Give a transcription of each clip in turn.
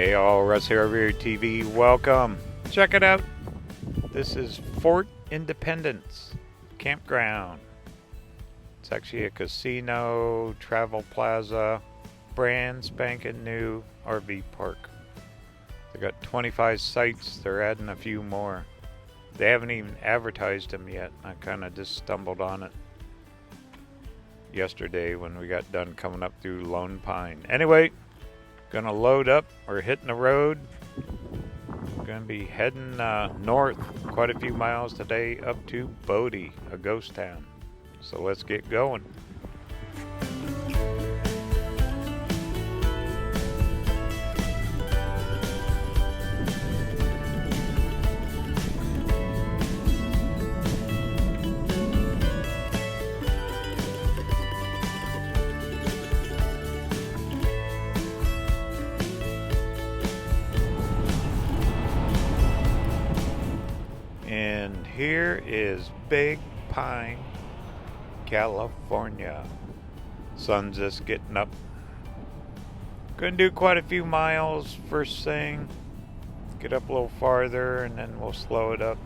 Hey all, Russ here, RVerTV. Welcome. Check it out. This is Fort Independence Campground. It's actually a casino, travel plaza, brand spanking new RV park. They got 25 sites. They're adding a few more. They haven't even advertised them yet. I kind of just stumbled on it yesterday when we got done coming up through Lone Pine. Anyway, gonna load up. We're hitting the road. Gonna be heading north quite a few miles today up to Bodie, a ghost town. So let's get going. And here is Big Pine, California. Sun's just getting up. Gonna do quite a few miles first thing. Get up a little farther and then we'll slow it up.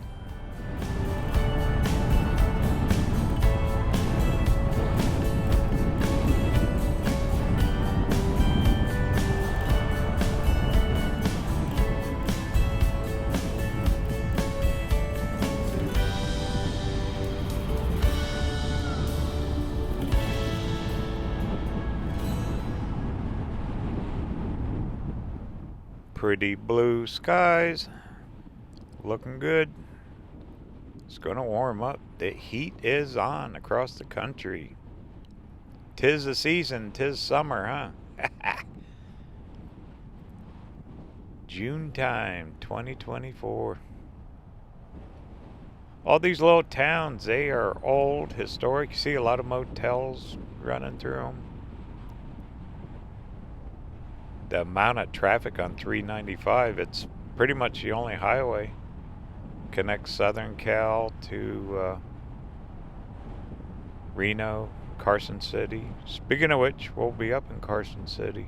Pretty blue skies, looking good. It's gonna warm up. The heat is on across the country. 'Tis the season, 'tis summer, huh? June time, 2024. All these little towns, they are old, historic. You see a lot of motels running through them. The amount of traffic on 395, it's pretty much the only highway. Connects Southern Cal to Reno, Carson City. Speaking of which, we'll be up in Carson City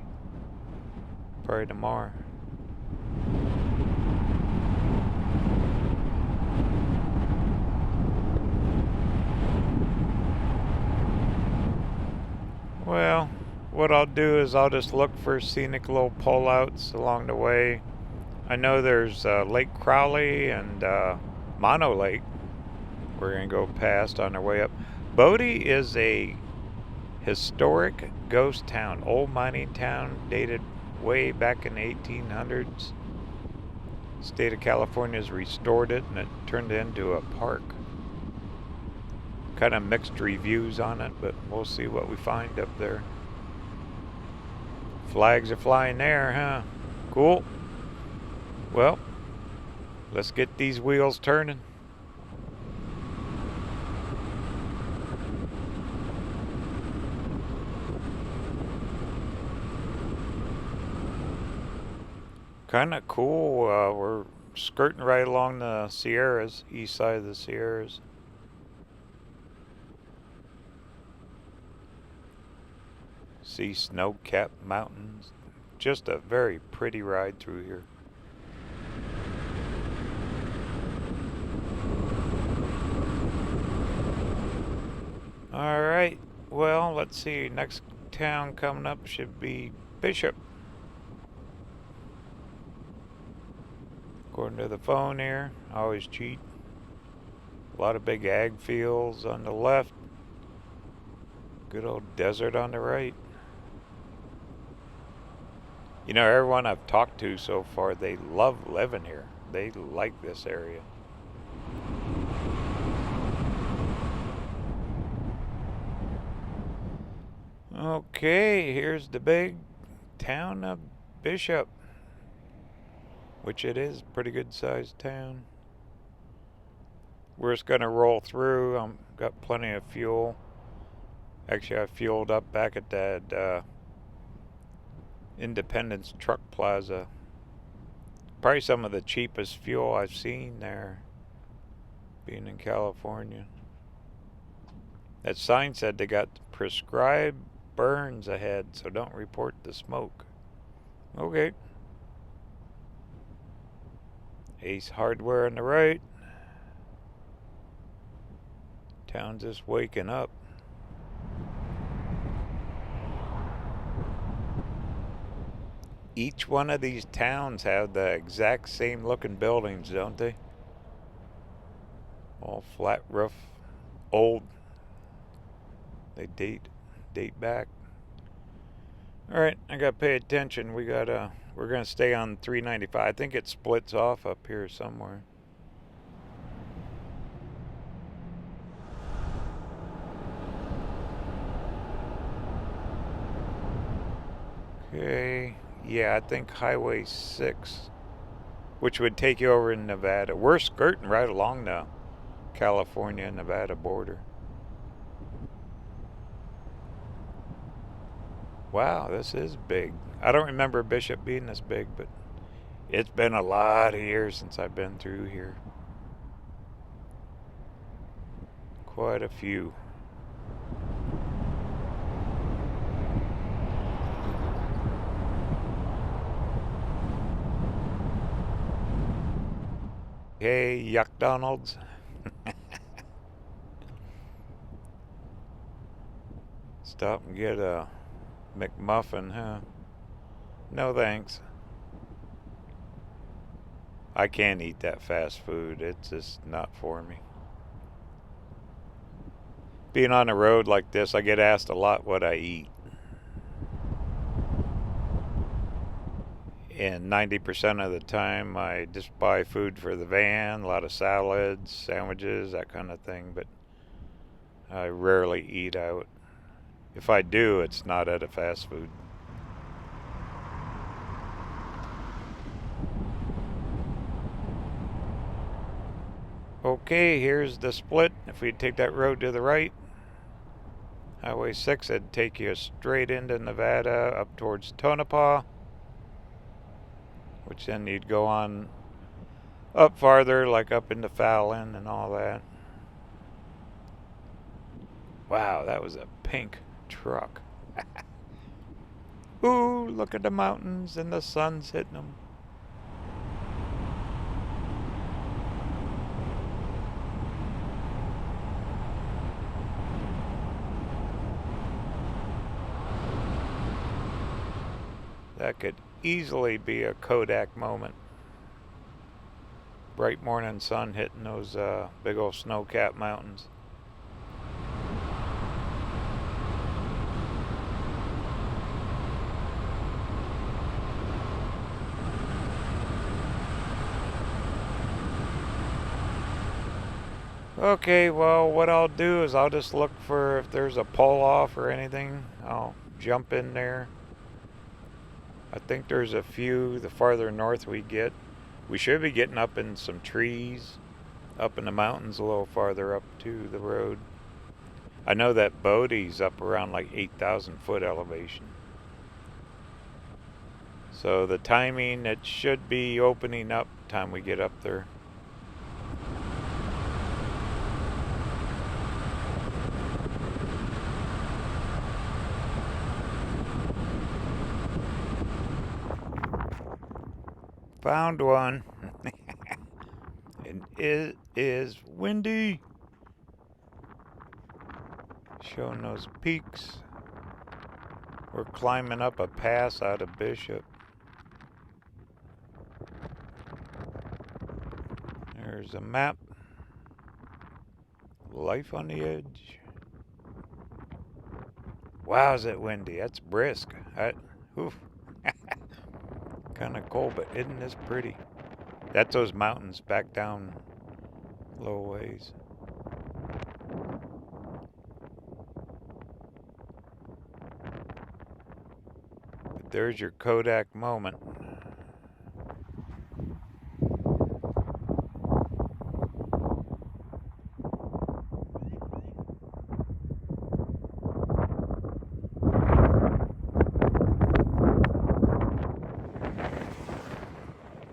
probably tomorrow. Well, what I'll do is I'll just look for scenic little pullouts along the way. I know there's Lake Crowley and Mono Lake we're going to go past on our way up. Bodie is a historic ghost town, old mining town dated way back in the 1800s. State of California has restored it and it turned it into a park. Kind of mixed reviews on it, but we'll see what we find up there. Flags are flying there, huh? Cool. Well, let's get these wheels turning. Kind of cool. We're skirting right along the Sierras, east side of the Sierras. See snow-capped mountains. Just a very pretty ride through here. Alright, well, let's see. Next town coming up should be Bishop. According to the phone here, I always cheat. A lot of big ag fields on the left. Good old desert on the right. You know, everyone I've talked to so far, they love living here. They like this area. Okay, here's the big town of Bishop, which it is a pretty good sized town. We're just going to roll through. I've got plenty of fuel. Actually, I fueled up back at that Independence Truck Plaza. Probably some of the cheapest fuel I've seen there, being in California. That sign said they got prescribed burns ahead, so don't report the smoke. Okay. Ace Hardware on the right. Town's just waking up. Each one of these towns have the exact same looking buildings, don't they? All flat roof, old. They date back. All right, I gotta pay attention. We're gonna stay on 395. I think it splits off up here somewhere. Okay, yeah, I think Highway 6, which would take you over in Nevada. We're skirting right along the California-Nevada border. Wow, this is big. I don't remember Bishop being this big, but it's been a lot of years since I've been through here. Quite a few. Hey, Yuck Donalds. Stop and get a McMuffin, huh? No thanks. I can't eat that fast food. It's just not for me. Being on the road like this, I get asked a lot what I eat. And 90% of the time, I just buy food for the van, a lot of salads, sandwiches, that kind of thing. But I rarely eat out. If I do, it's not at a fast food. Okay, here's the split. If we take that road to the right, Highway 6, it'd take you straight into Nevada up towards Tonopah, which then you'd go on up farther, like up into Fallon and all that. Wow, that was a pink truck. Ooh, look at the mountains and the sun's hitting them. That could easily be a Kodak moment. Bright morning sun hitting those big old snow-capped mountains. Okay, well, what I'll do is I'll just look for if there's a pull off or anything. I'll jump in there. I think there's a few the farther north we get. We should be getting up in some trees, up in the mountains a little farther up to the road. I know that Bodie's up around like 8,000 foot elevation. So the timing, it should be opening up time we get up there. Found one. And it is windy. Showing those peaks. We're climbing up a pass out of Bishop. There's a map. Life on the edge. Wow, is it windy? That's brisk. Kind of cold, but isn't this pretty? That's those mountains back down low ways. But there's your Kodak moment.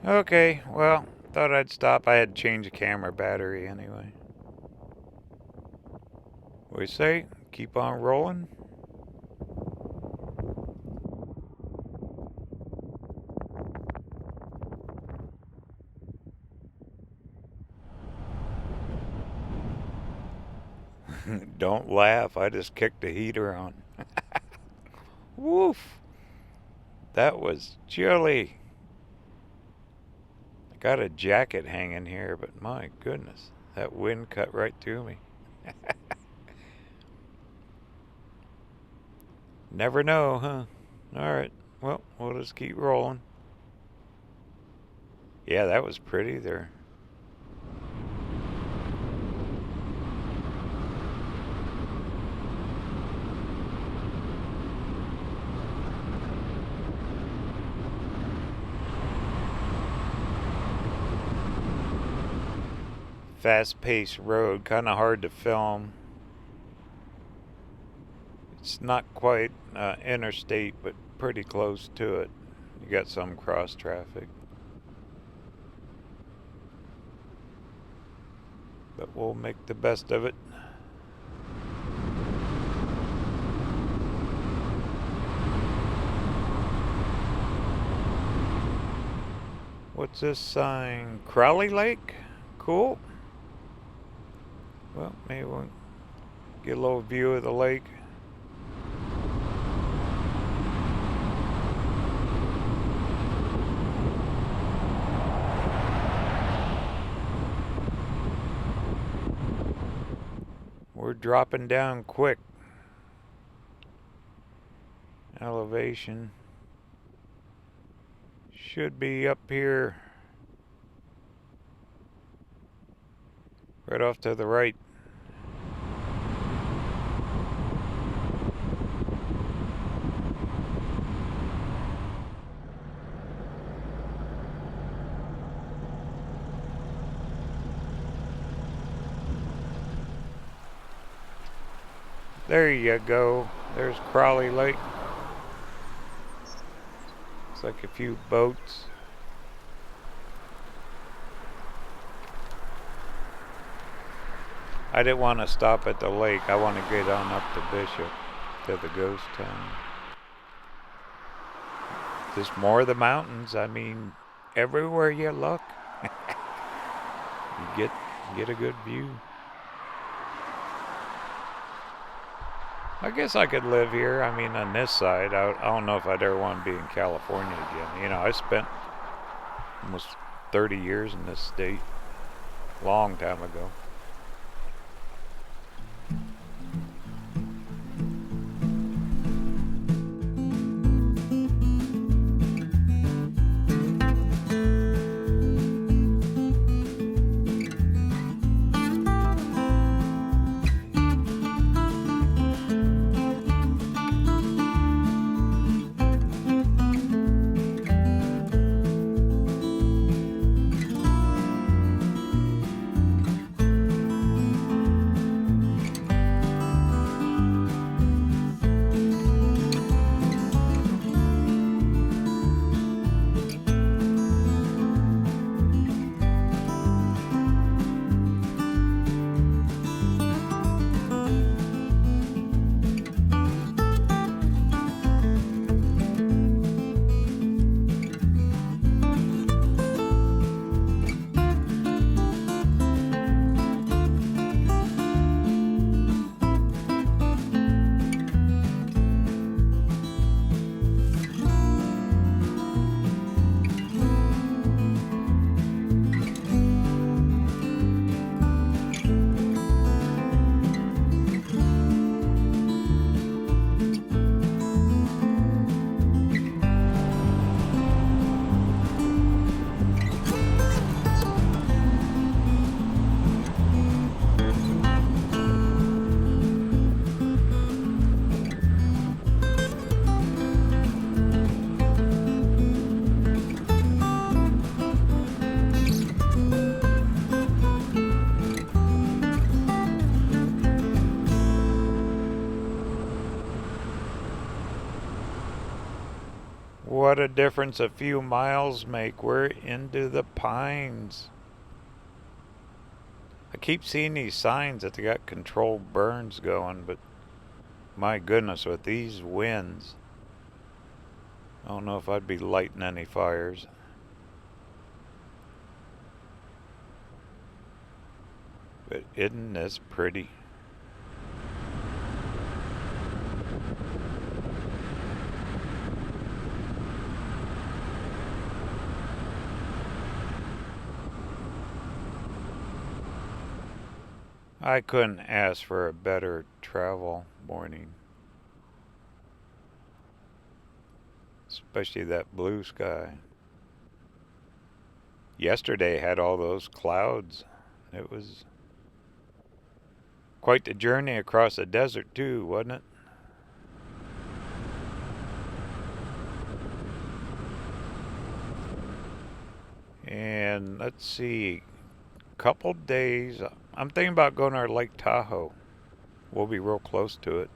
Okay, well, thought I'd stop. I had to change the camera battery anyway. What do you say? Keep on rolling? Don't laugh, I just kicked the heater on. Woof! That was chilly. I got a jacket hanging here, but my goodness, that wind cut right through me. Never know, huh? Alright, well, we'll just keep rolling. Yeah, that was pretty there. Fast-paced road, kind of hard to film. It's not quite interstate, but pretty close to it. You got some cross traffic. But we'll make the best of it. What's this sign? Crowley Lake? Cool. Well, maybe we'll get a little view of the lake. We're dropping down quick. Elevation should be up here, right off to the right. There you go. There's Crowley Lake. Looks like a few boats. I didn't want to stop at the lake. I want to get on up to Bishop, to the ghost town. Just more of the mountains. I mean, everywhere you look, you get a good view. I guess I could live here. I mean, on this side, I don't know if I'd ever want to be in California again. You know, I spent almost 30 years in this state, long time ago. What a difference a few miles make. We're into the pines. I keep seeing these signs that they got controlled burns going, but my goodness, with these winds, I don't know if I'd be lighting any fires. But isn't this pretty? I couldn't ask for a better travel morning. Especially that blue sky. Yesterday had all those clouds. It was quite the journey across the desert too, wasn't it? And let's see, couple days. I'm thinking about going to Lake Tahoe. We'll be real close to it.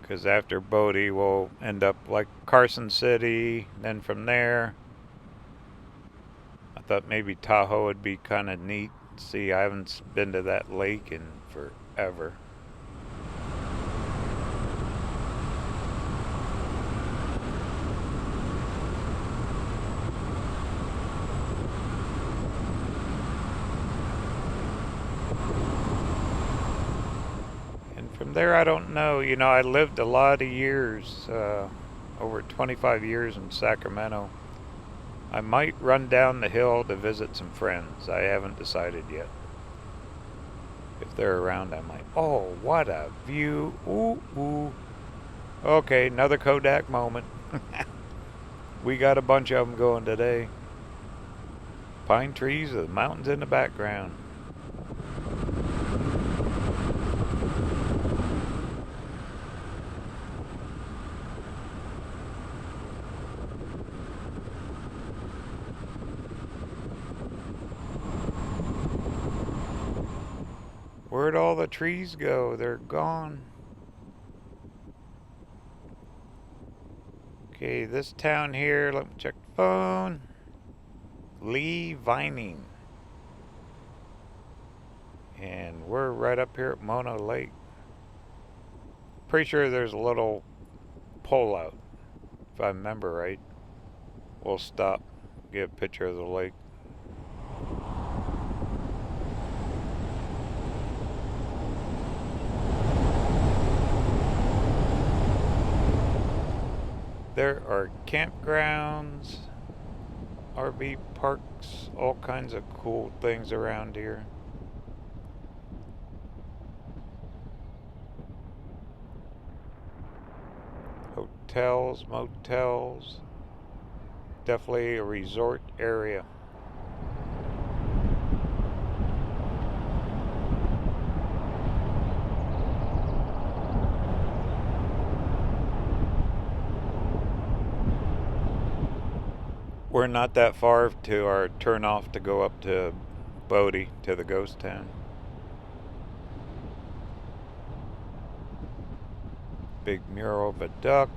Because after Bodie, we'll end up like Carson City. Then from there, I thought maybe Tahoe would be kind of neat. See, I haven't been to that lake in forever. From there, I don't know. You know, I lived a lot of years, over 25 years in Sacramento. I might run down the hill to visit some friends. I haven't decided yet. If they're around, I might. Oh, what a view. Ooh, ooh. Okay, another Kodak moment. We got a bunch of them going today. Pine trees with mountains in the background. Where'd all the trees go? They're gone. Okay, this town here, let me check the phone. Lee Vining. And we're right up here at Mono Lake. Pretty sure there's a little pole out, if I remember right. We'll stop, get a picture of the lake. There are campgrounds, RV parks, all kinds of cool things around here. Hotels, motels, definitely a resort area. We're not that far to our turn off to go up to Bodie, to the ghost town. Big mural of a duck.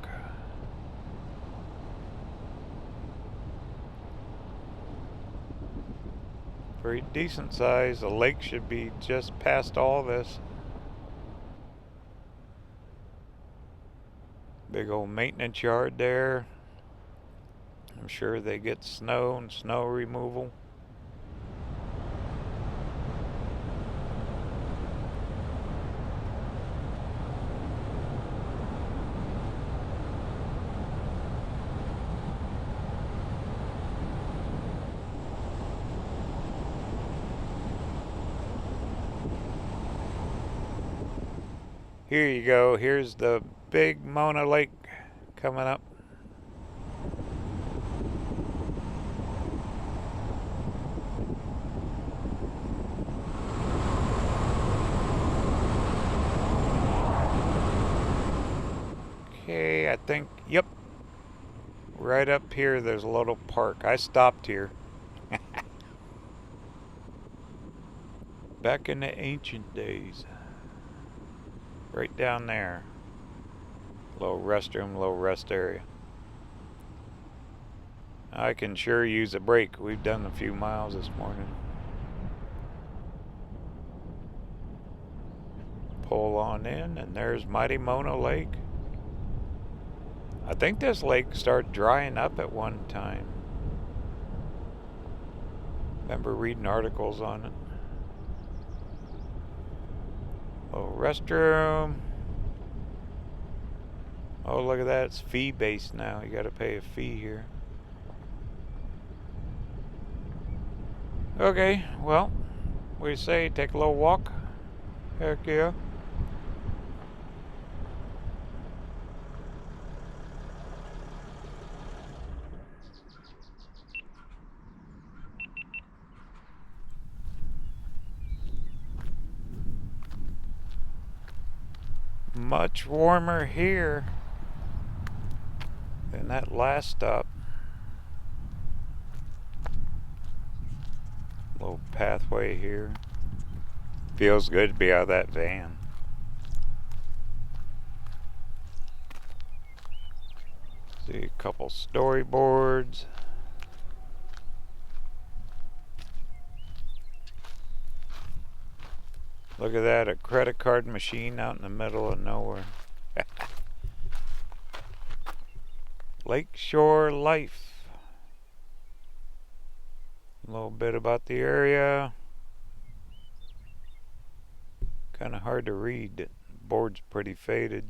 Pretty decent size. The lake should be just past all this. Big old maintenance yard there. I'm sure they get snow and snow removal. Here you go. Here's the big Mona Lake coming up. Okay, I think, yep. Right up here, there's a little park. I stopped here. Back in the ancient days. Right down there. Little restroom, little rest area. I can sure use a break. We've done a few miles this morning. Pull on in, and there's mighty Mona Lake. I think this lake started drying up at one time. Remember reading articles on it. Little restroom. Oh, look at that. It's fee-based now. You gotta pay a fee here. Okay, well, we say take a little walk. Heck yeah. Much warmer here than that last stop. Little pathway here. Feels good to be out of that van. See a couple storyboards. Look at that, a credit card machine out in the middle of nowhere. Lakeshore life. A little bit about the area. Kind of hard to read. The board's pretty faded.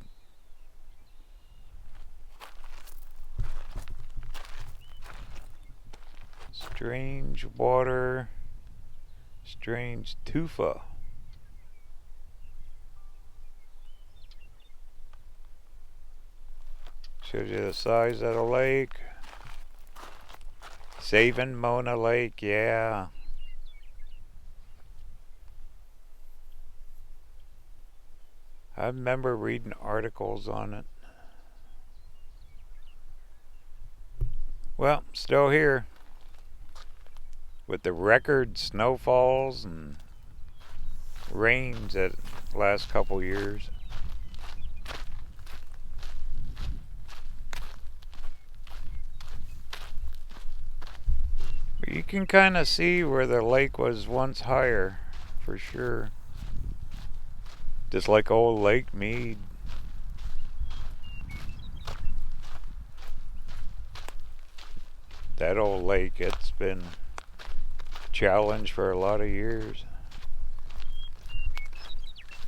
Strange water. Strange tufa. Shows you the size of the lake. Saving Mona Lake, yeah. I remember reading articles on it. Well, still here. With the record snowfalls and rains that last couple years. But you can kind of see where the lake was once higher, for sure. Just like old Lake Mead. That old lake, it's been challenged for a lot of years.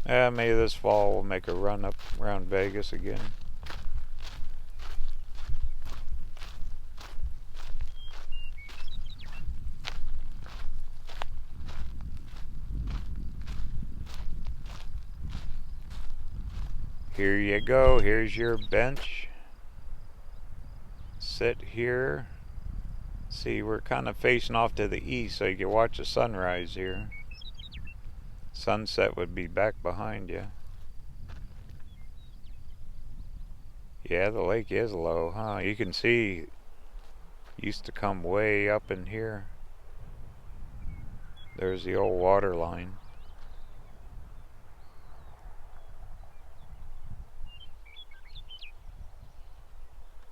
Maybe this fall we'll make a run up around Vegas again. Here you go, here's your bench. Sit here. See, we're kind of facing off to the east so you can watch the sunrise here. Sunset would be back behind you. Yeah, the lake is low, huh? You can see, used to come way up in here. There's the old water line.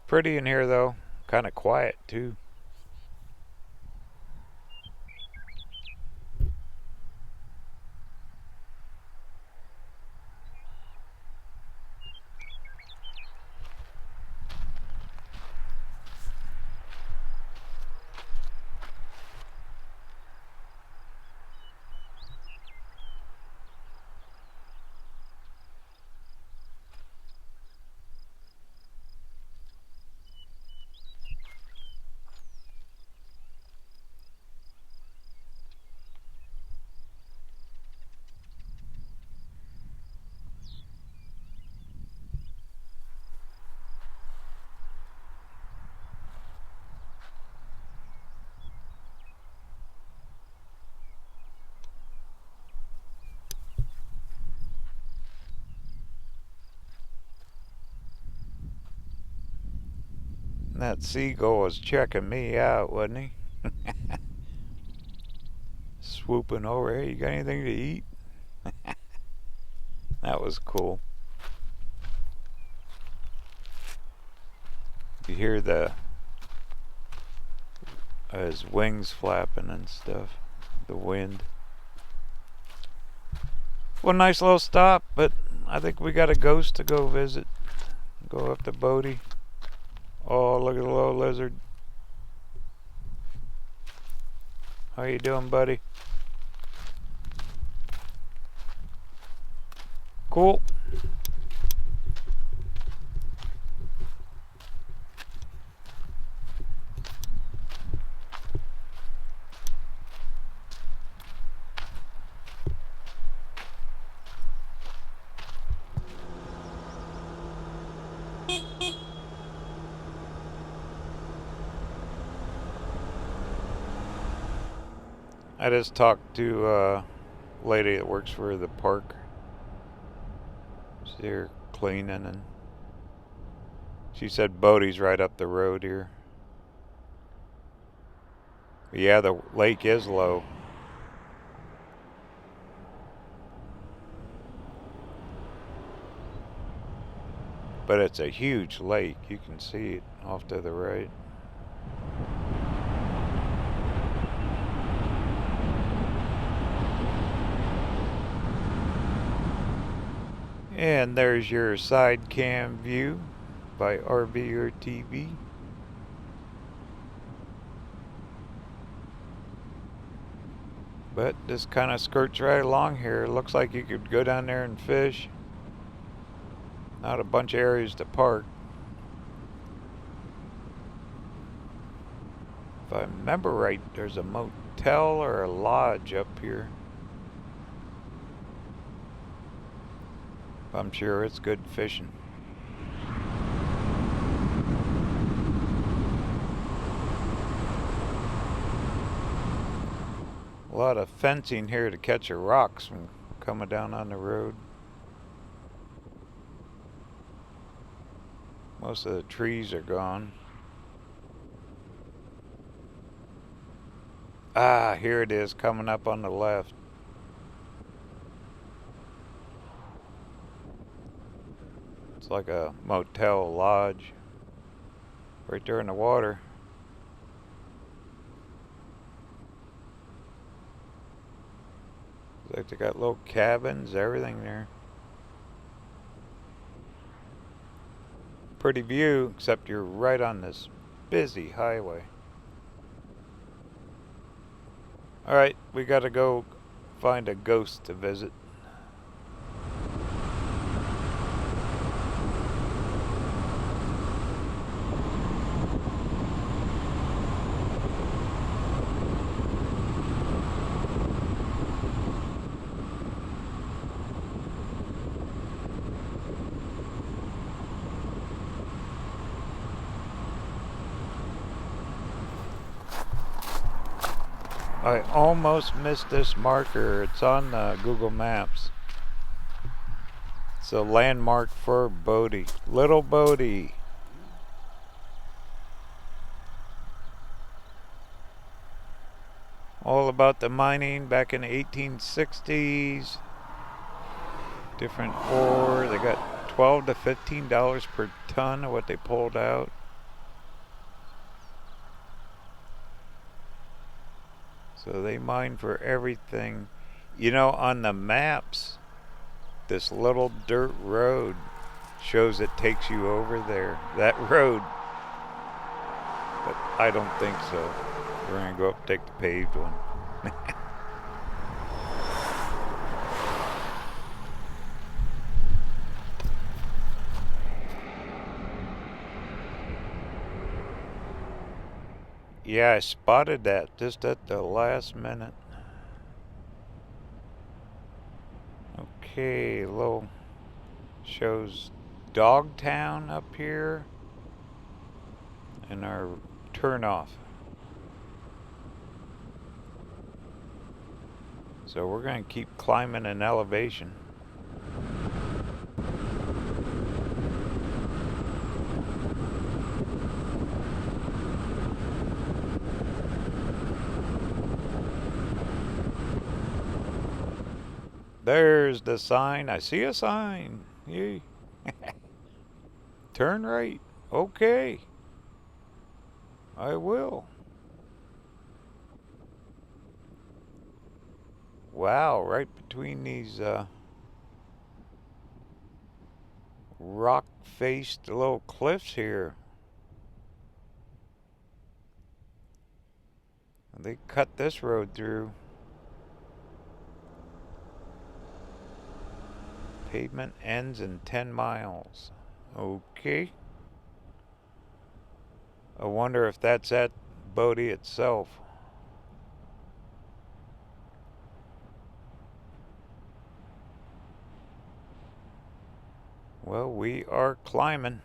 Pretty in here though, kind of quiet too. That seagull was checking me out, wasn't he? Swooping over. Hey, you got anything to eat? That was cool. You hear his wings flapping and stuff. The wind. Well, nice little stop, but I think we got a ghost to go visit. Go up to Bodie. Oh, look at the little lizard. How you doing, buddy? Cool. I just talked to a lady that works for the park. She's here cleaning, and she said Bodie's right up the road here. But yeah, the lake is low. But it's a huge lake. You can see it off to the right. And there's your side cam view by RVerTV. But this kind of skirts right along here. It looks like you could go down there and fish. Not a bunch of areas to park. If I remember right, there's a motel or a lodge up here. I'm sure it's good fishing. A lot of fencing here to catch the rocks from coming down on the road. Most of the trees are gone. Ah, here it is coming up on the left. It's like a motel lodge right there in the water. Looks like they got little cabins, everything there. Pretty view, except you're right on this busy highway. Alright, we gotta go find a ghost to visit. I almost missed this marker. It's on Google Maps. It's a landmark for Bodie. Little Bodie. All about the mining back in the 1860s. Different ore. They got $12 to $15 per ton of what they pulled out. So they mine for everything. You know, on the maps, this little dirt road shows it takes you over there. That road. But I don't think so. We're going to go up and take the paved one. Yeah, I spotted that just at the last minute. Okay, little shows Dogtown up here and our turnoff. So we're going to keep climbing in elevation. There's the sign. I see a sign. Yay. Turn right. Okay. I will. Wow, right between these rock-faced little cliffs here. They cut this road through. Pavement ends in 10 miles. Okay. I wonder if that's at Bodie itself. Well, we are climbing.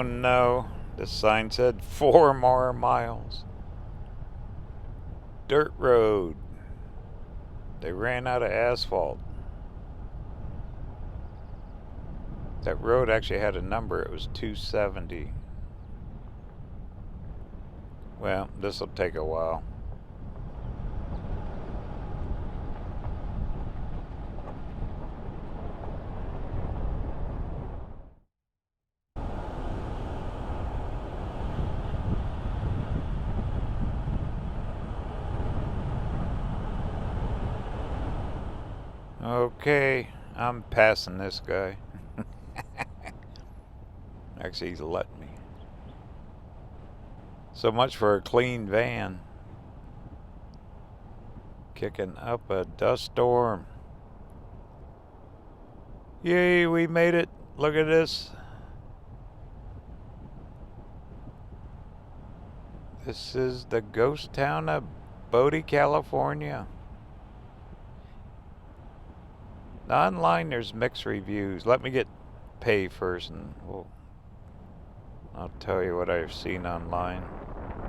Oh no, the sign said 4 more miles. Dirt road. They ran out of asphalt. That road actually had a number. It was 270. Well, this will take a while. Okay, I'm passing this guy. Actually, he's letting me. So much for a clean van. Kicking up a dust storm. Yay, we made it. Look at this. This is the ghost town of Bodie, California. Online, there's mixed reviews. Let me get pay first, and I'll tell you what I've seen online.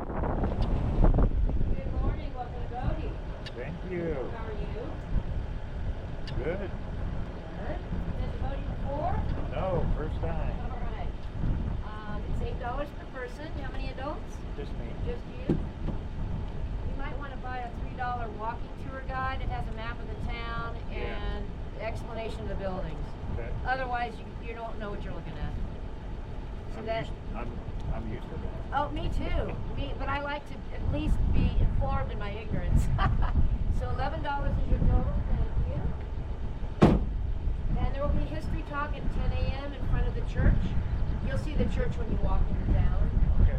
Good morning, welcome to Bodie. Thank you. How are you? Good. Good. Been to Bodie before? No, first time. All right. It's $8 per person. How many adults? Just me. Just you? You might want to buy a $3 walking tour guide. It has a map of the town and explanation of the buildings. Okay. Otherwise, you don't know what you're looking at. So I'm used to that. Oh, me too. But I like to at least be informed in my ignorance. So $11 is your total. Thank you. And there will be history talk at 10 a.m. in front of the church. You'll see the church when you walk into town. Okay.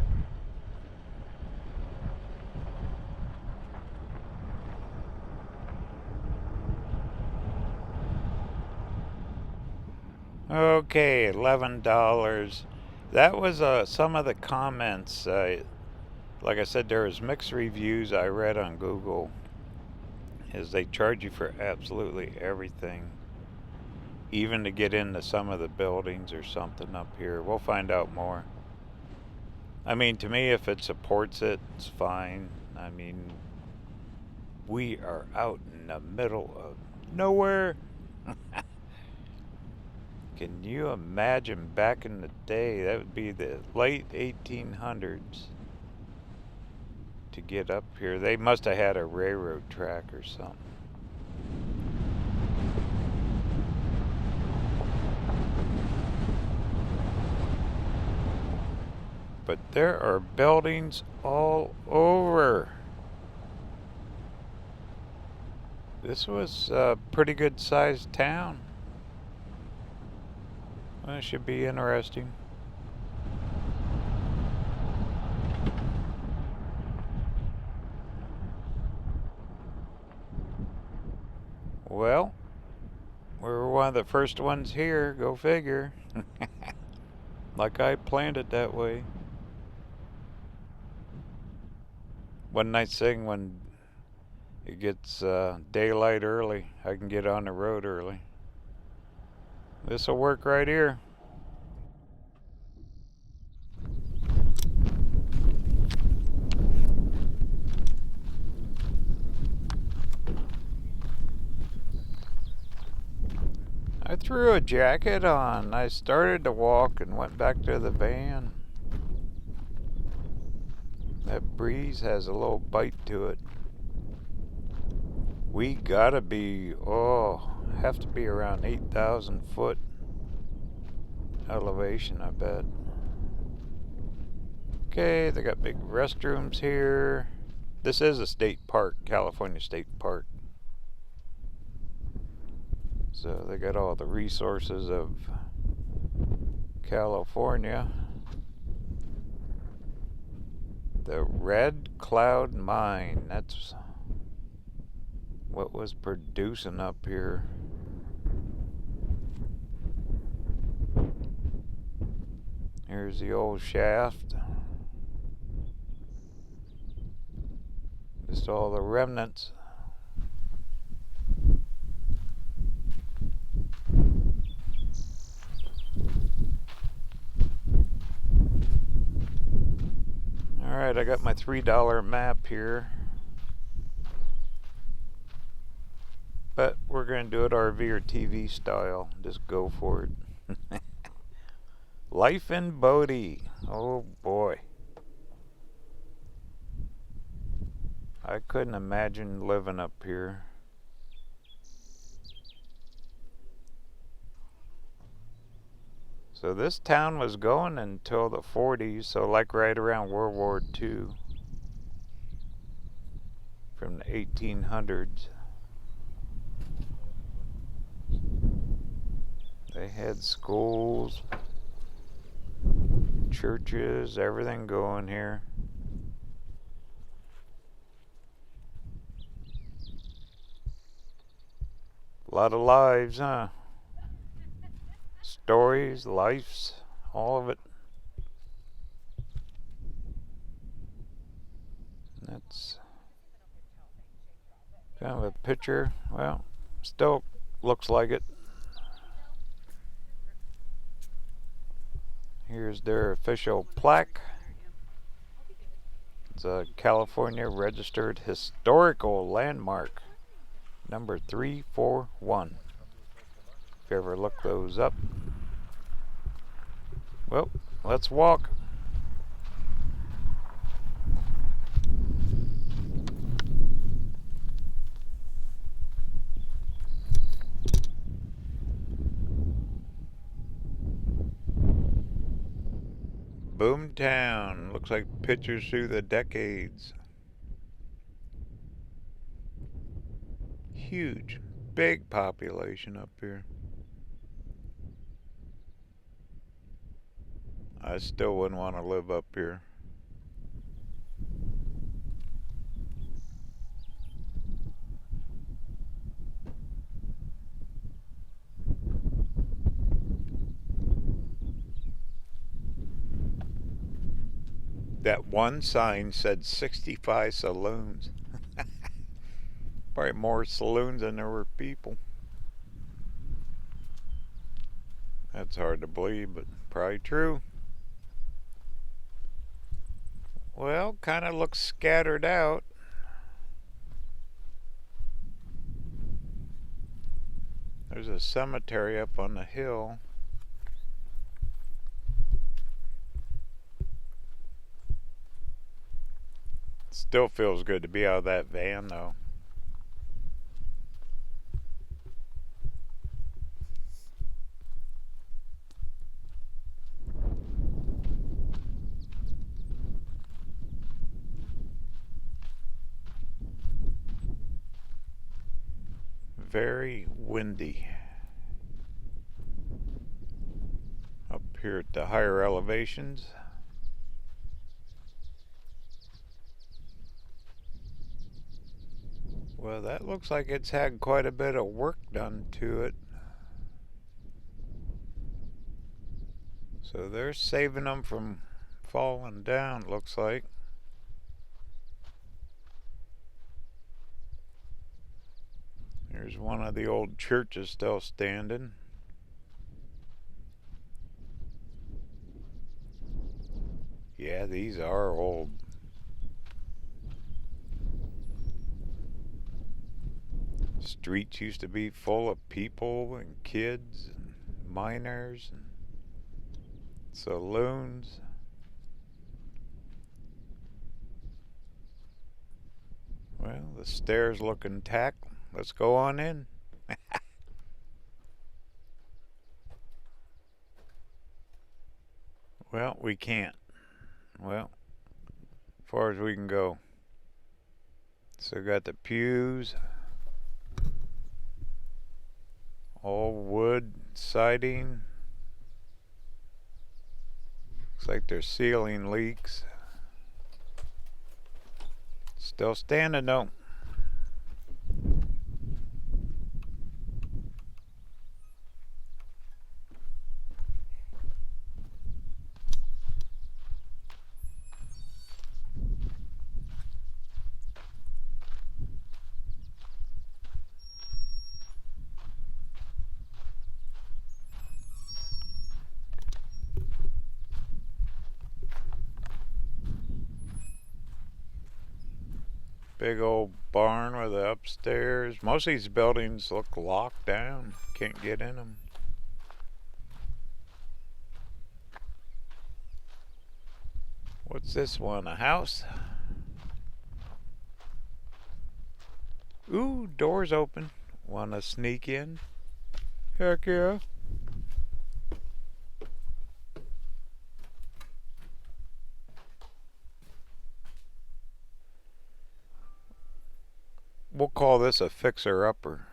Okay, $11. That was some of the comments. Like I said, there was mixed reviews I read on Google. Is they charge you for absolutely everything, even to get into some of the buildings or something up here. We'll find out more. I mean, to me, if it supports it, it's fine. I mean, we are out in the middle of nowhere. Can you imagine back in the day? That would be the late 1800s to get up here. They must have had a railroad track or something. But there are buildings all over. This was a pretty good sized town. Well, it should be interesting. Well, we were one of the first ones here. Go figure. Like I planned it that way. One nice thing, when it gets daylight early, I can get on the road early. This will work right here. I threw a jacket on. I started to walk and went back to the van. That breeze has a little bite to it. We gotta be, have to be around 8,000 foot elevation, I bet. Okay, they got big restrooms here. This is a state park, California State Park. So they got all the resources of California. The Red Cloud Mine, that's what was producing up here. Here's the old shaft. Just all the remnants. Alright, I got my $3 map here. But we're going to do it RVerTV style. Just go for it. Life in Bodie. Oh boy. I couldn't imagine living up here. So this town was going until the 40s, so like right around World War II. From the 1800s. They had schools, churches, everything going here. A lot of lives, huh? Stories, lives, all of it. That's kind of a picture. Well, still looks like it. Here's their official plaque. It's a California Registered Historical Landmark, number 341. If you ever look those up. Well, let's walk. Boomtown. Looks like pictures through the decades. Huge, big population up here. I still wouldn't want to live up here. That one sign said 65 saloons. Probably more saloons than there were people. That's hard to believe, but probably true. Well, kind of looks scattered out. There's a cemetery up on the hill. Still feels good to be out of that van, though. Very windy up here at the higher elevations. Well, that looks like it's had quite a bit of work done to it. So they're saving them from falling down, looks like. There's one of the old churches still standing. Yeah, these are old. Streets used to be full of people and kids and miners and saloons. Well, the stairs look intact. Let's go on in. Well, we can't. Well, as far as we can go. So got the pews. All wood siding. Looks like there's ceiling leaks. Still standing though. Big old barn with the upstairs. Most of these buildings look locked down. Can't get in them. What's this one? A house? Ooh, door's open. Wanna sneak in? Heck yeah. We'll call this a fixer-upper.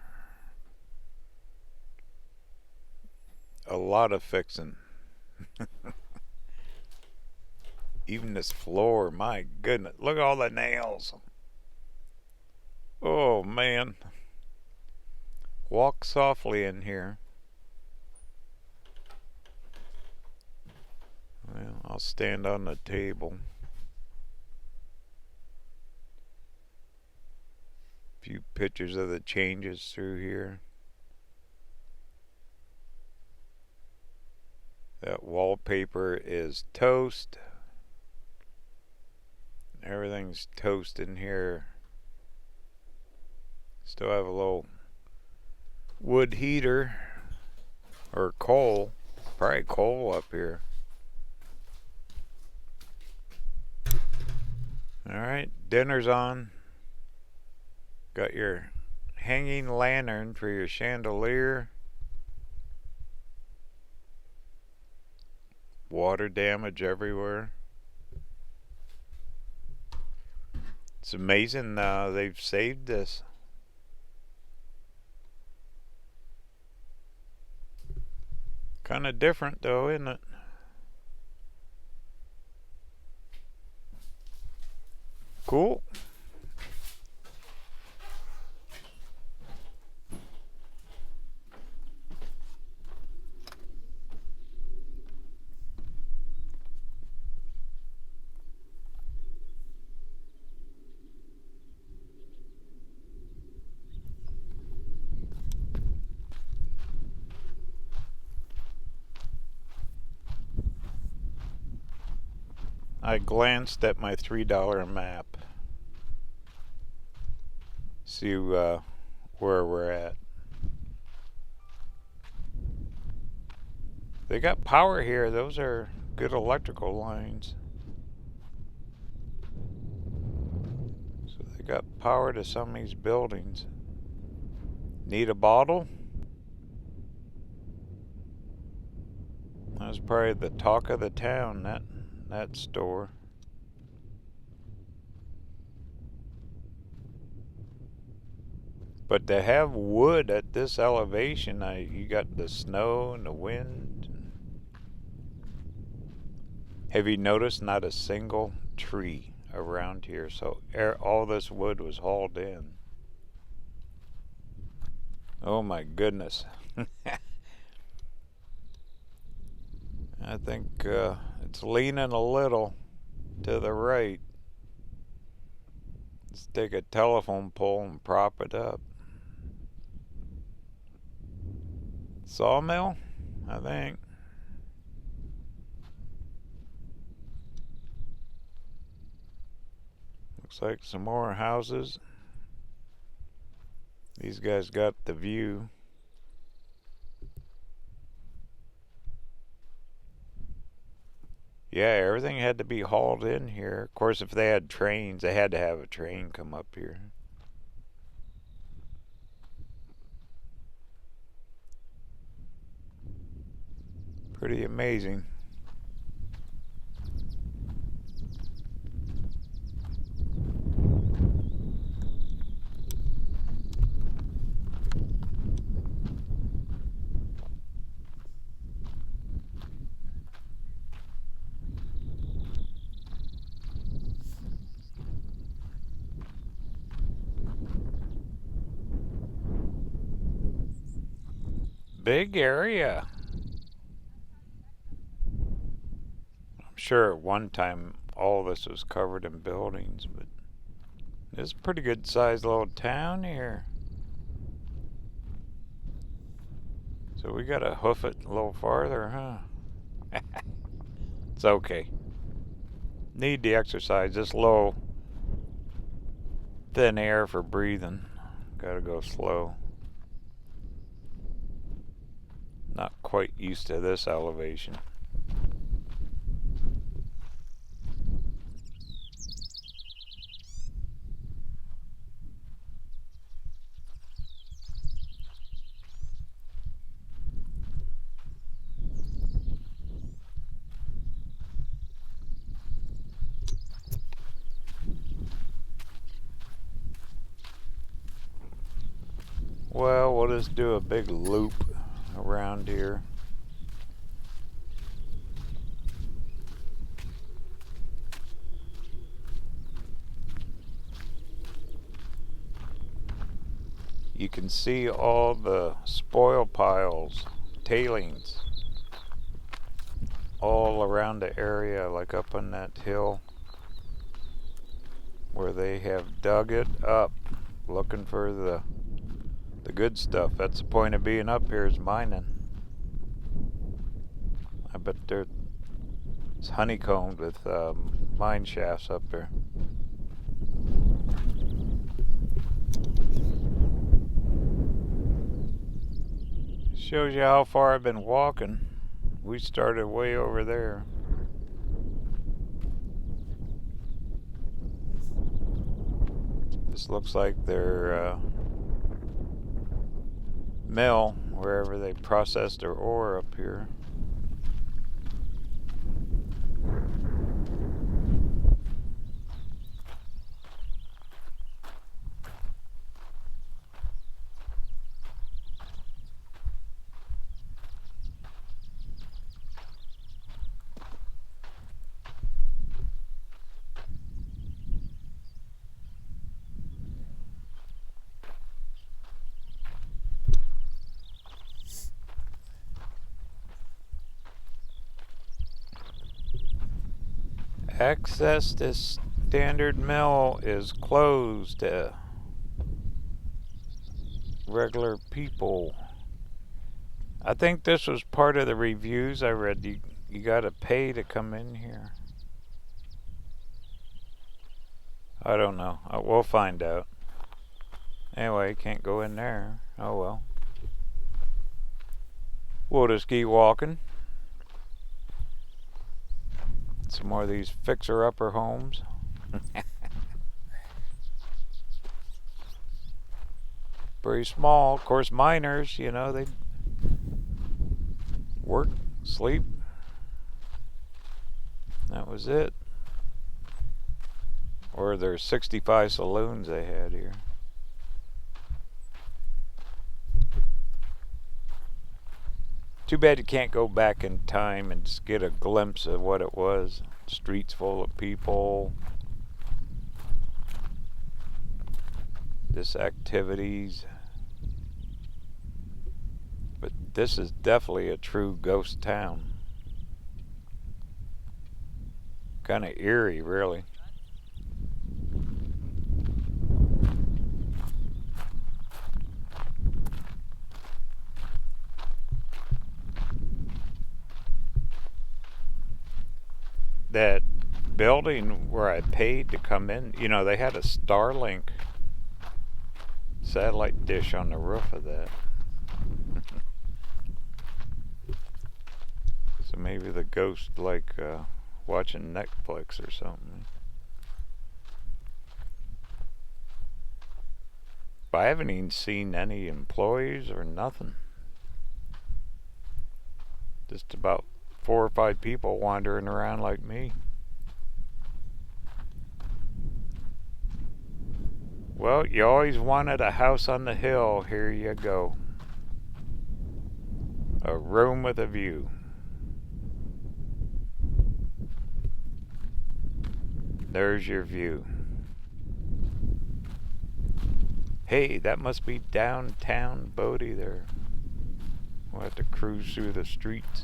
A lot of fixing. Even this floor, my goodness. Look at all the nails. Oh, man. Walk softly in here. Well, I'll stand on the table. Few pictures of the changes through here. That wallpaper is toast. Everything's toast in here. Still have a little wood heater or coal. Probably coal up here. Alright, dinner's on. Got your hanging lantern for your chandelier. Water damage everywhere. It's amazing they've saved this. Kind of different though, isn't it? Cool. I glanced at my $3 map. See where we're at. They got power here. Those are good electrical lines. So they got power to some of these buildings. Need a bottle? That was probably the talk of the town, that store. But to have wood at this elevation, you got the snow and the wind. Have you noticed not a single tree around here? So all this wood was hauled in. Oh my goodness. I think it's leaning a little to the right. Let's take a telephone pole and prop it up. Sawmill, I think. Looks like some more houses. These guys got the view. Yeah, everything had to be hauled in here. Of course, if they had trains, they had to have a train come up here. Pretty amazing. Big area. I'm sure at one time all this was covered in buildings, but it's a pretty good sized little town here. So we gotta hoof it a little farther, huh? It's okay. Need the exercise. This low thin air for breathing. Gotta go slow. Not quite used to this elevation. Well, we'll just do a big loop around here. You can see all the spoil piles, tailings, all around the area, like up on that hill where they have dug it up, looking for the good stuff. That's the point of being up here, is mining. I bet there's honeycombed with mine shafts up there. Shows you how far I've been walking. We started way over there. This looks like their mill, wherever they process their ore up here. Access to Standard Mill is closed to regular people. I think this was part of the reviews I read. You gotta pay to come in here. I don't know. We'll find out. Anyway, can't go in there. Oh well. We'll just keep walking. Some more of these fixer-upper homes. Very small. Of course, miners, you know, they work, sleep. That was it. Or there's 65 saloons they had here. Too bad you can't go back in time and just get a glimpse of what it was. Streets full of people. Just activities. But this is definitely a true ghost town. Kind of eerie, really. That building where I paid to come in, you know, they had a Starlink satellite dish on the roof of that. So maybe the ghost like watching Netflix or something. But I haven't even seen any employees or nothing. Just about 4 or 5 people wandering around like me. Well, you always wanted a house on the hill. Here you go. A room with a view. There's your view. Hey, that must be downtown Bodie there. We'll have to cruise through the streets.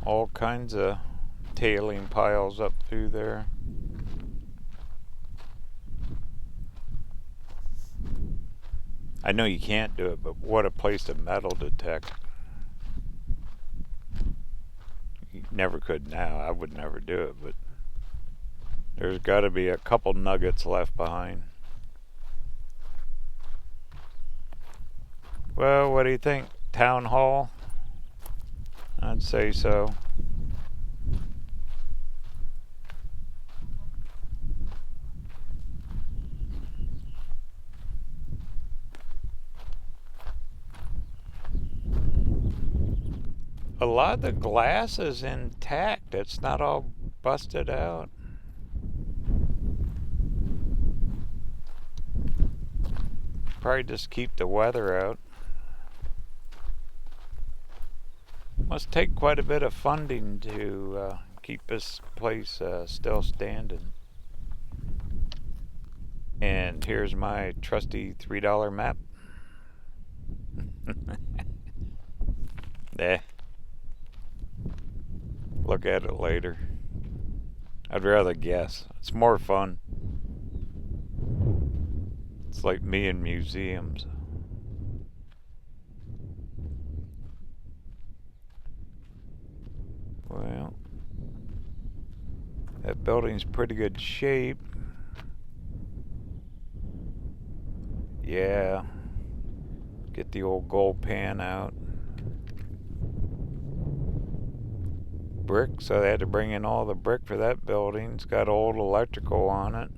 All kinds of tailing piles up through there. I know you can't do it, but what a place to metal detect. You never could now. I would never do it, but there's got to be a couple nuggets left behind. Well, what do you think? Town hall? I'd say so. A lot of the glass is intact. It's not all busted out. Probably just keep the weather out. Must take quite a bit of funding to keep this place still standing. And here's my trusty $3 map. Eh. Look at it later. I'd rather guess. It's more fun. It's like me in museums. Well, that building's pretty good shape. Yeah. Get the old gold pan out. Brick, so they had to bring in all the brick for that building. It's got old electrical on it.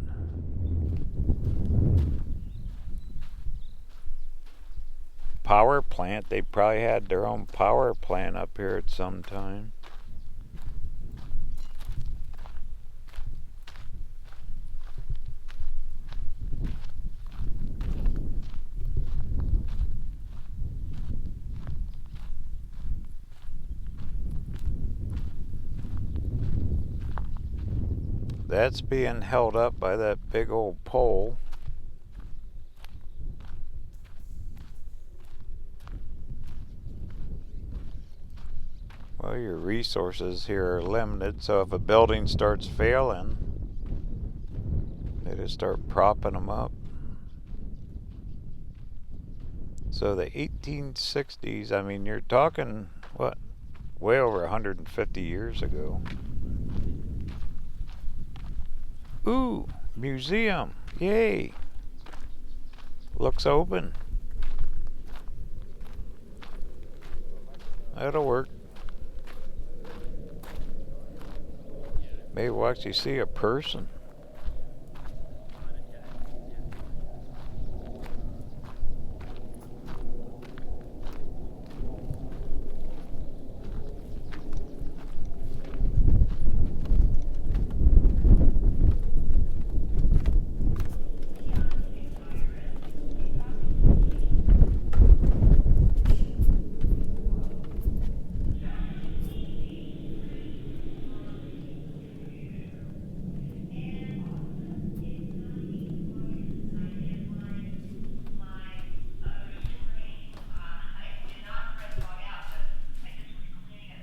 Power plant, they probably had their own power plant up here at some time. That's being held up by that big old pole. Well, your resources here are limited, so if a building starts failing, they just start propping them up. So the 1860s, I mean, you're talking, what, way over 150 years ago. Ooh, museum, yay. Looks open. That'll work. Maybe we'll actually see a person.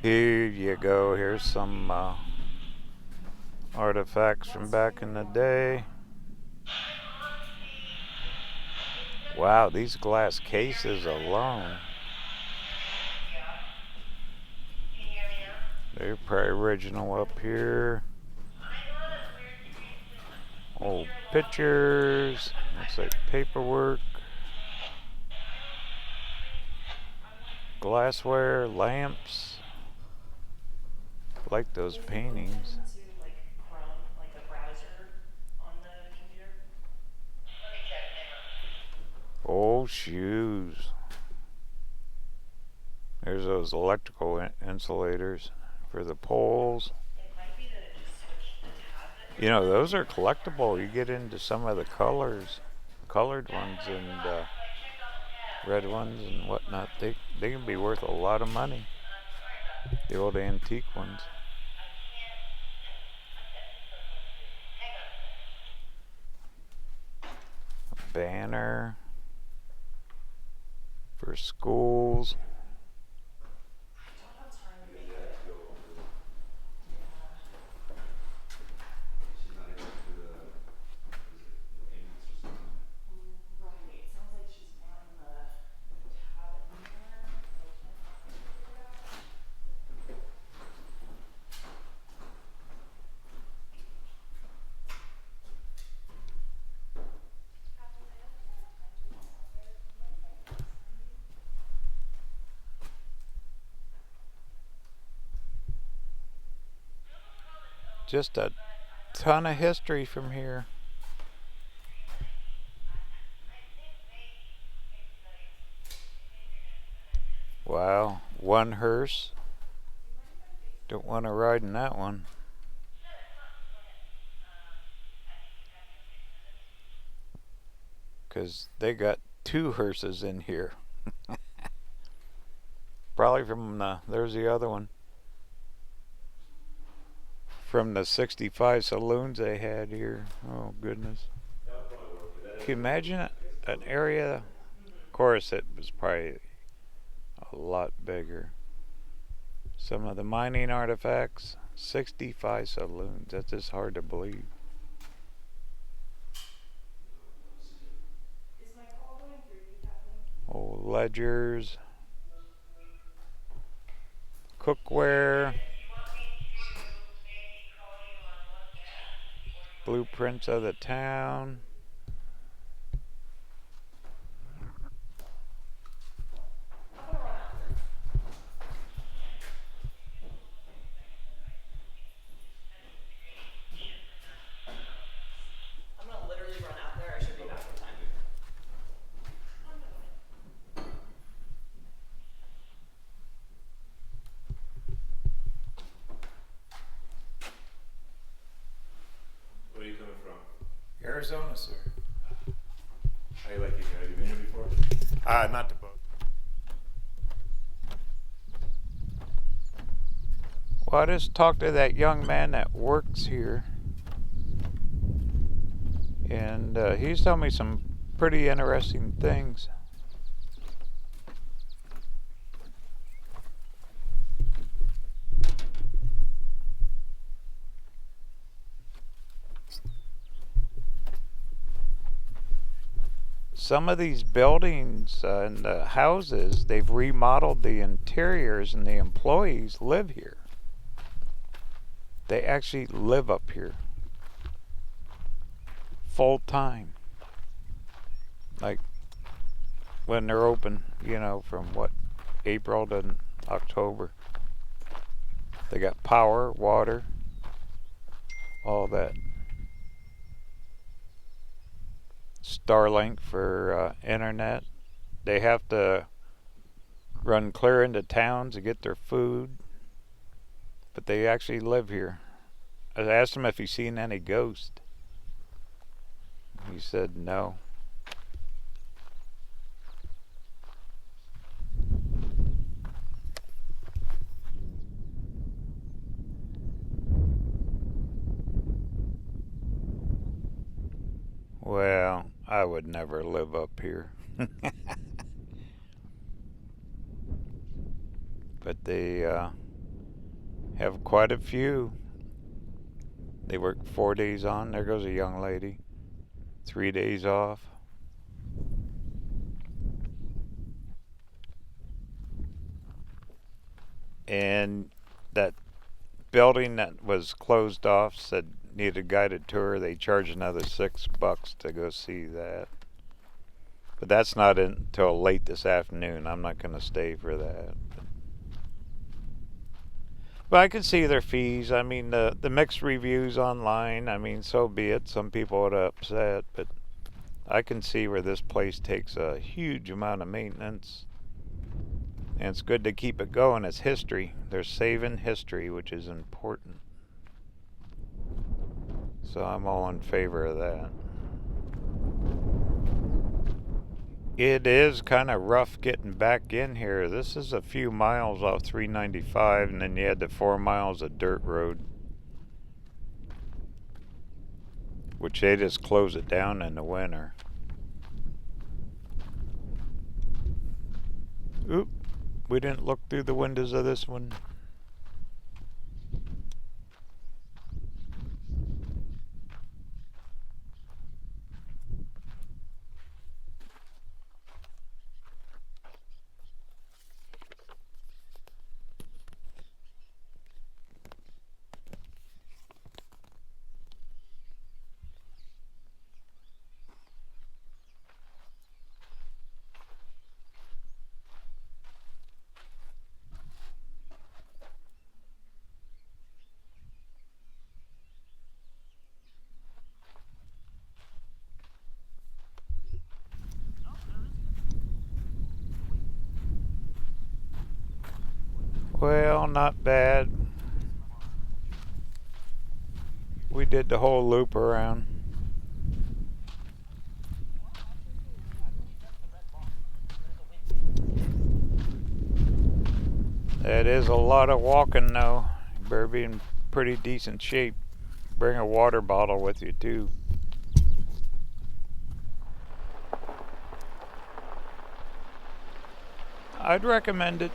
Here you go. Here's some artifacts from back in the day. Wow, these glass cases alone. They're probably original up here. Old pictures. Looks like paperwork. Glassware, lamps. Like those paintings. Old shoes. There's those electrical insulators for the poles. You know, those are collectible. You get into some of the colored ones and red ones and whatnot. They can be worth a lot of money. The old antique ones. A banner for schools. Just a ton of history from here. Wow, one hearse. Don't want to ride in that one. Because they got two hearses in here. Probably from there's the other one. From the 65 saloons they had here. Oh, goodness. Can you imagine an area? Of course, it was probably a lot bigger. Some of the mining artifacts, 65 saloons. That's just hard to believe. Old ledgers, cookware, blueprints of the town. I'm gonna literally run out there. I should be back in time. Where are you coming from? Arizona, sir. How you like it? Have you been here before? Not the boat. Well, I just talked to that young man that works here. And he's telling me some pretty interesting things. Some of these buildings and the houses, they've remodeled the interiors and the employees live here. They actually live up here full time. Like when they're open, you know, from what, April to October. They got power, water, all that. Starlink for internet. They have to run clear into towns to get their food, but they actually live here. I asked him if he's seen any ghosts. He said no. Well, I would never live up here. But they have quite a few. They work 4 days on. There goes a young lady. 3 days off. And that building that was closed off said needed a guided tour. They charge another $6 to go see that. But that's not until late this afternoon. I'm not going to stay for that. But I can see their fees. I mean, the mixed reviews online, I mean, so be it. Some people are upset, but I can see where this place takes a huge amount of maintenance. And it's good to keep it going. It's history. They're saving history, which is important. So I'm all in favor of that. It is kind of rough getting back in here. This is a few miles off 395, and then you had the 4 miles of dirt road, which they just close it down in the winter. Oop, we didn't look through the windows of this one. Well, not bad. We did the whole loop around. That is a lot of walking though. You better be in pretty decent shape. Bring a water bottle with you too. I'd recommend it.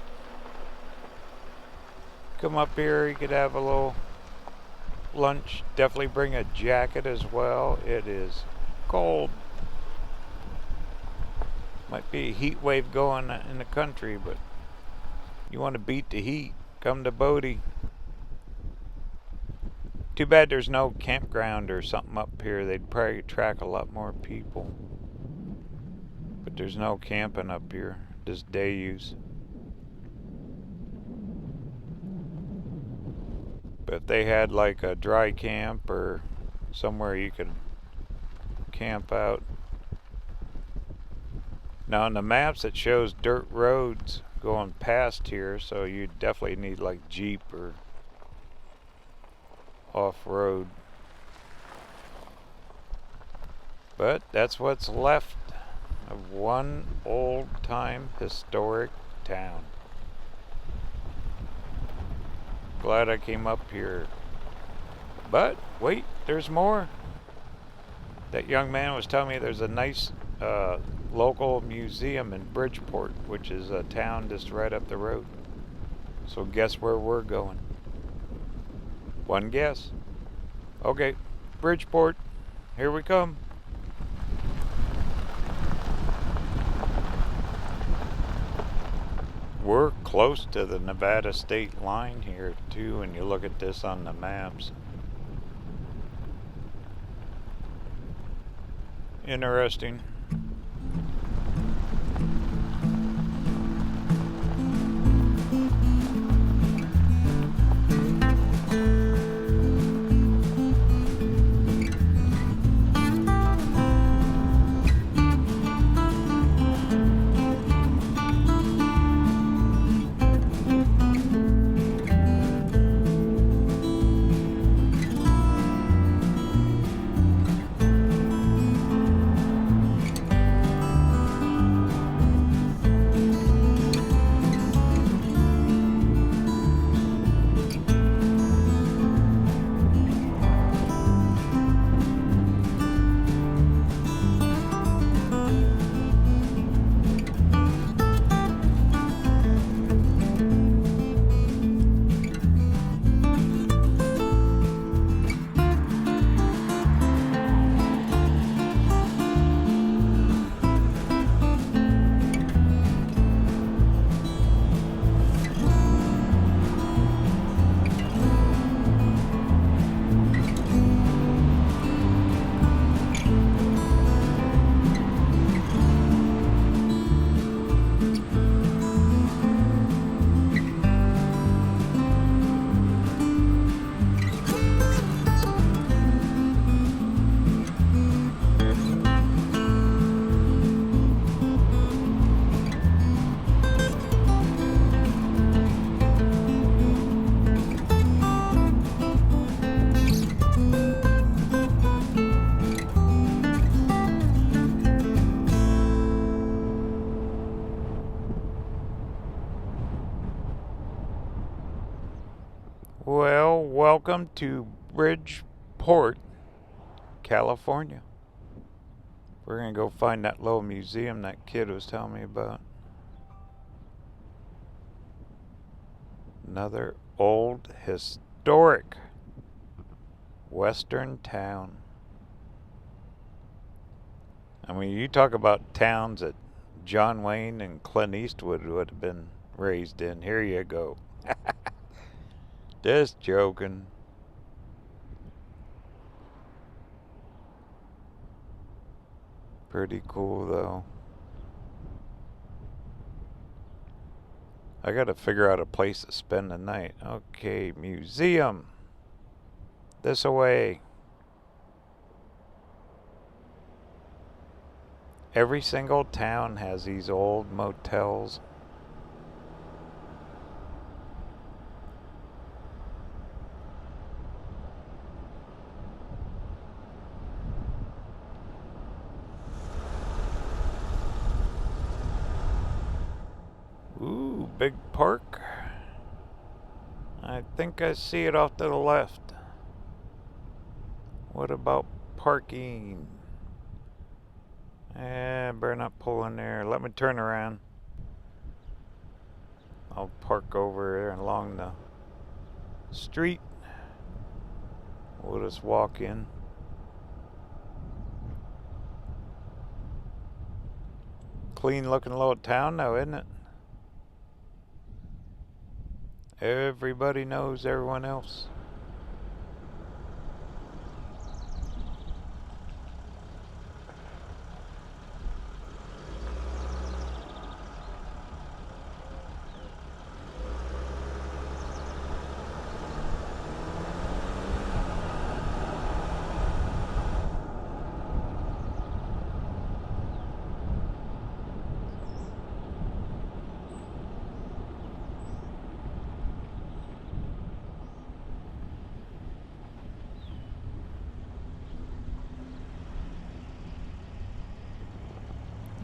Come up here, you could have a little lunch. Definitely bring a jacket as well. It is cold. Might be a heat wave going in the country, but you want to beat the heat, come to Bodie. Too bad there's no campground or something up here. They'd probably attract a lot more people. But there's no camping up here, just day use. But if they had like a dry camp or somewhere you could camp out. Now on the maps it shows dirt roads going past here, so you definitely need like Jeep or off-road. But that's what's left of one old-time historic town. Glad I came up here. But wait, there's more. That young man was telling me there's a nice local museum in Bridgeport, which is a town just right up the road. So guess where we're going? One guess. Okay, Bridgeport, here we come. We're close to the Nevada state line here too, when you look at this on the maps. Interesting. Well, welcome to Bridgeport, California. We're gonna go find that little museum that kid was telling me about. Another old historic western town. I mean, you talk about towns that John Wayne and Clint Eastwood would have been raised in. Here you go. Just joking. Pretty cool though. I gotta figure out a place to spend the night. Okay, museum. This away. Every single town has these old motels. Ooh, big park. I think I see it off to the left. What about parking? Better not pull in there. Let me turn around. I'll park over there along the street. We'll just walk in. Clean looking little town though, isn't it? Everybody knows everyone else.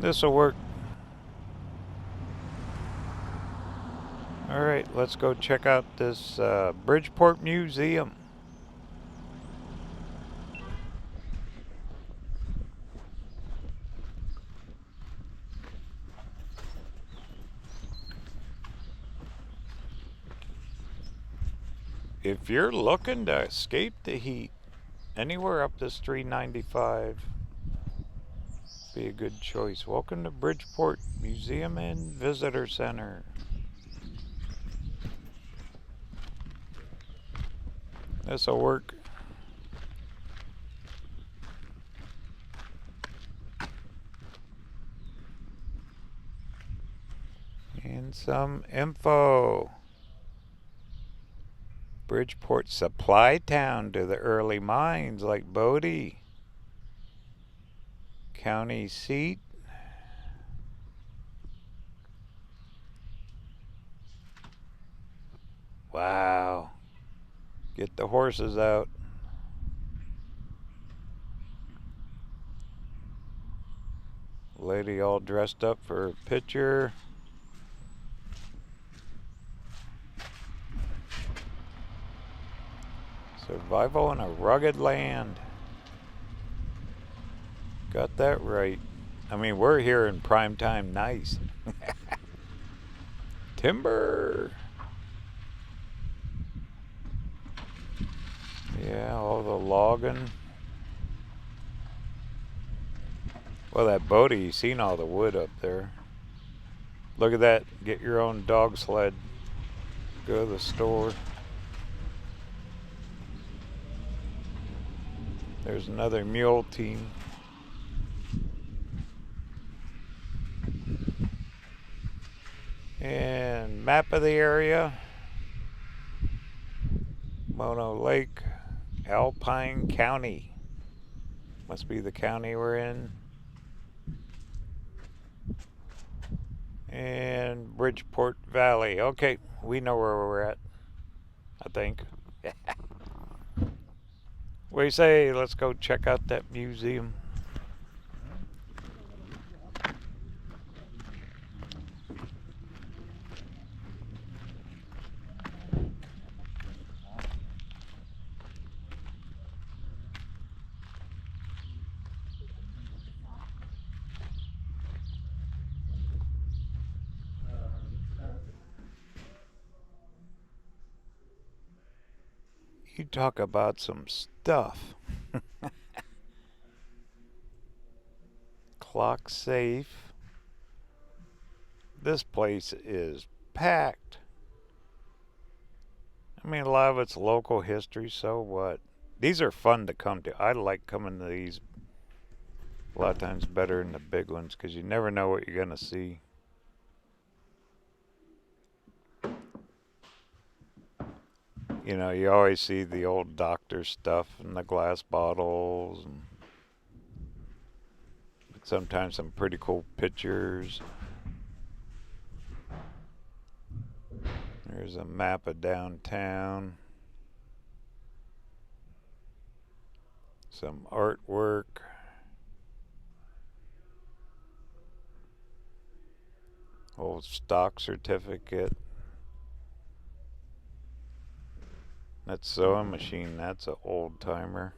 This'll work. Alright, let's go check out this Bridgeport Museum. If you're looking to escape the heat, anywhere up this 395 be a good choice. Welcome to Bridgeport Museum and Visitor Center. This'll work. And some info. Bridgeport supply town to the early mines like Bodie. County seat. Wow. Get the horses out. Lady all dressed up for a picture. Survival in a rugged land. Got that right. I mean, we're here in prime time. Nice. Timber. Yeah, all the logging. Well, that Bodie, you seen all the wood up there. Look at that. Get your own dog sled. Go to the store. There's another mule team. And map of the area. Mono Lake, Alpine County. Must be the county we're in. And Bridgeport Valley. Okay, we know where we're at, I think. What do you say? Let's go check out that museum. You talk about some stuff. Clock safe. This place is packed. I mean, a lot of it's local history, so what? These are fun to come to. I like coming to these a lot of times better than the big ones because you never know what you're going to see. You know, you always see the old doctor stuff and the glass bottles, and sometimes some pretty cool pictures. There's a map of downtown. Some artwork. Old stock certificate. That sewing machine, that's an old timer.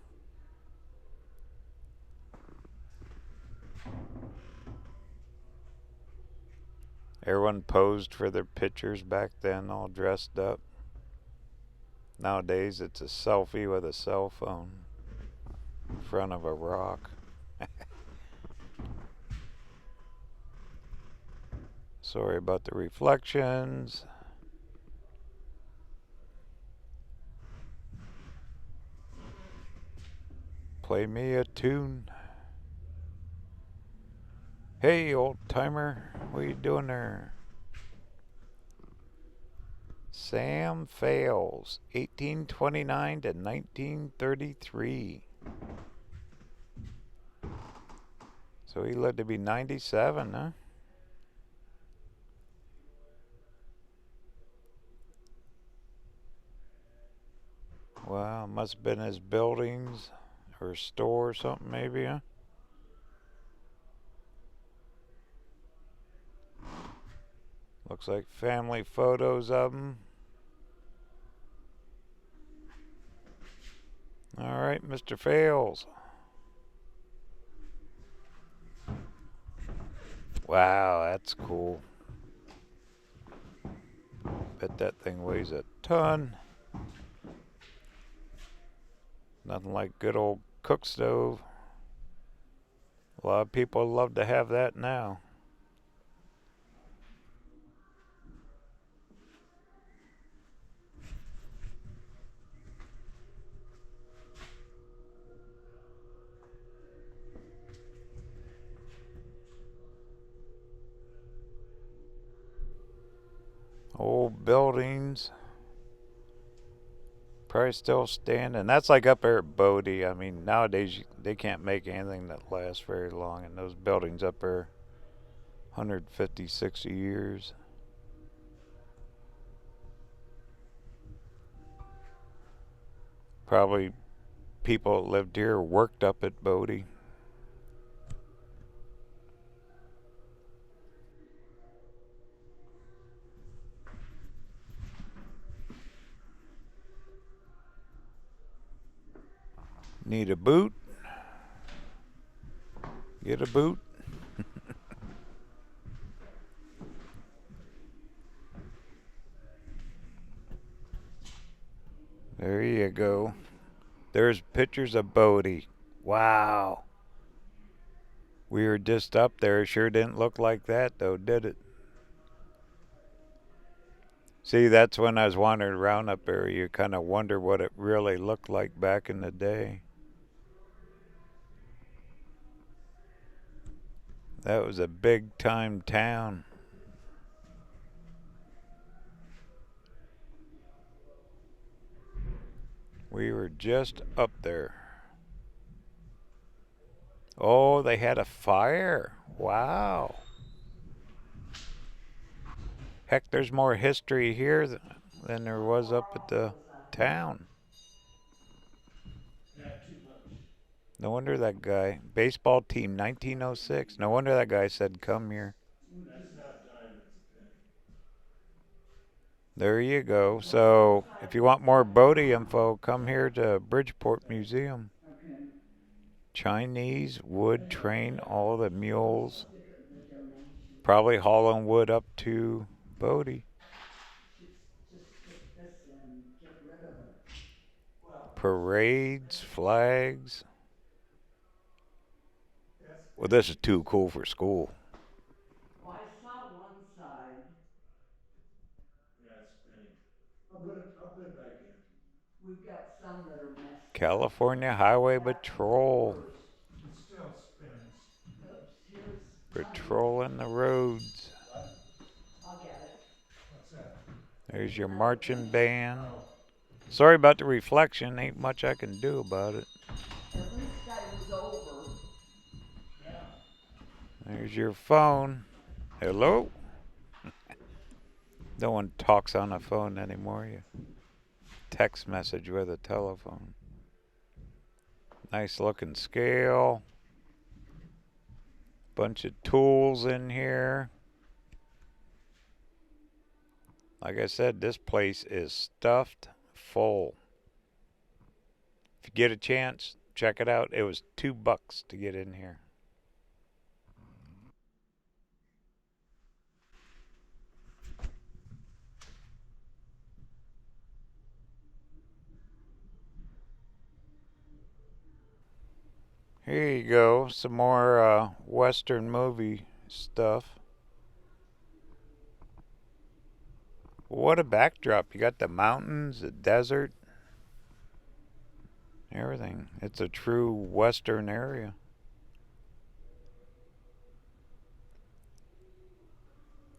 Everyone posed for their pictures back then, all dressed up. Nowadays, it's a selfie with a cell phone in front of a rock. Sorry about the reflections. Play me a tune. Hey, old timer, what you doing there? Sam Fales, 1829 to 1933. So he lived to be 97, huh? Wow, must have been his buildings or store or something maybe, huh? Looks like family photos of him. All right, Mr. Fales. Wow, that's cool. Bet that thing weighs a ton. Nothing like good old cook stove. A lot of people love to have that now. Old buildings. Probably still standing. That's like up there at Bodie. I mean, nowadays they can't make anything that lasts very long. And those buildings up there, 150, 60 years. Probably people that lived here worked up at Bodie. Need a boot? Get a boot. There you go. There's pictures of Bodie. Wow. We were just up there. It sure didn't look like that though, did it? See, that's when I was wandering around up there. You kind of wonder what it really looked like back in the day. That was a big time town. We were just up there. Oh, they had a fire. Wow. Heck, there's more history here than there was up at the town. No wonder that guy, baseball team 1906. No wonder that guy said come here. There you go. So, if you want more Bodie info, come here to Bridgeport Museum. Chinese wood train all the mules. Probably hauling wood up to Bodie. Parades, flags. Well, this is too cool for school. Well, I saw one side. Yeah, it's spinning. I'll put it back in. We've got some that are messed California Highway Patrol. It still spins. Oops, here's. Patrolling the roads. What? I'll get it. What's that? There's your marching band. Sorry about the reflection. Ain't much I can do about it. At least I was over. Yeah. There's your phone. Hello? No one talks on a phone anymore. You text message with a telephone. Nice looking scale. Bunch of tools in here. Like I said, this place is stuffed full. If you get a chance, check it out. It was $2 to get in here. Here you go, some more Western movie stuff. What a backdrop. You got the mountains, the desert, everything. It's a true Western area.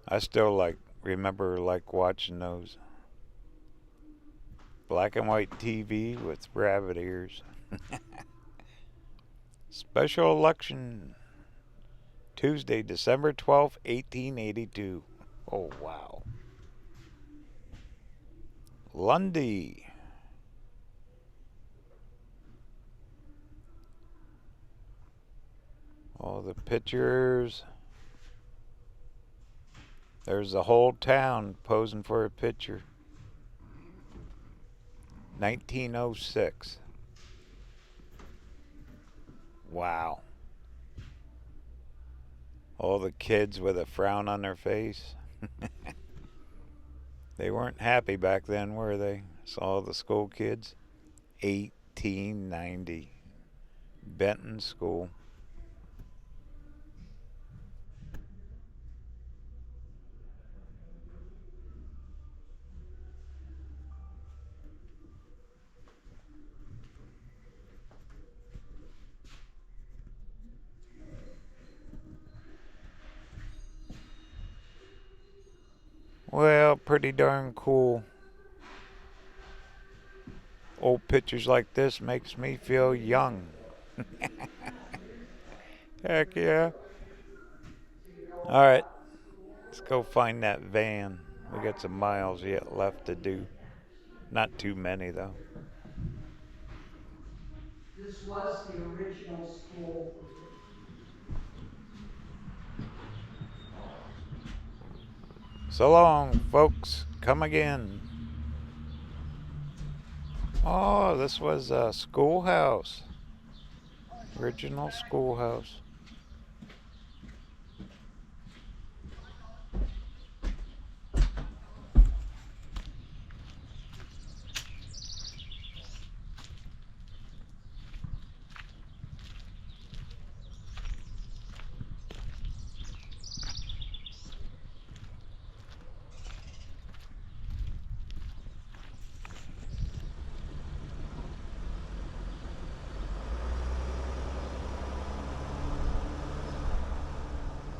I still remember watching those black and white TV with rabbit ears. Special election Tuesday, December 12th, 1882. Oh, wow. Lundy. All the pictures. There's the whole town posing for a picture. 1906. Wow. All the kids with a frown on their face. They weren't happy back then, were they? Saw the school kids. 1890. Benton School. Well, pretty darn cool. Old pictures like this makes me feel young. Heck yeah. Alright, let's go find that van. We got some miles yet left to do. Not too many though. This was the original school. So long, folks. Come again. Oh, this was a schoolhouse. Original schoolhouse.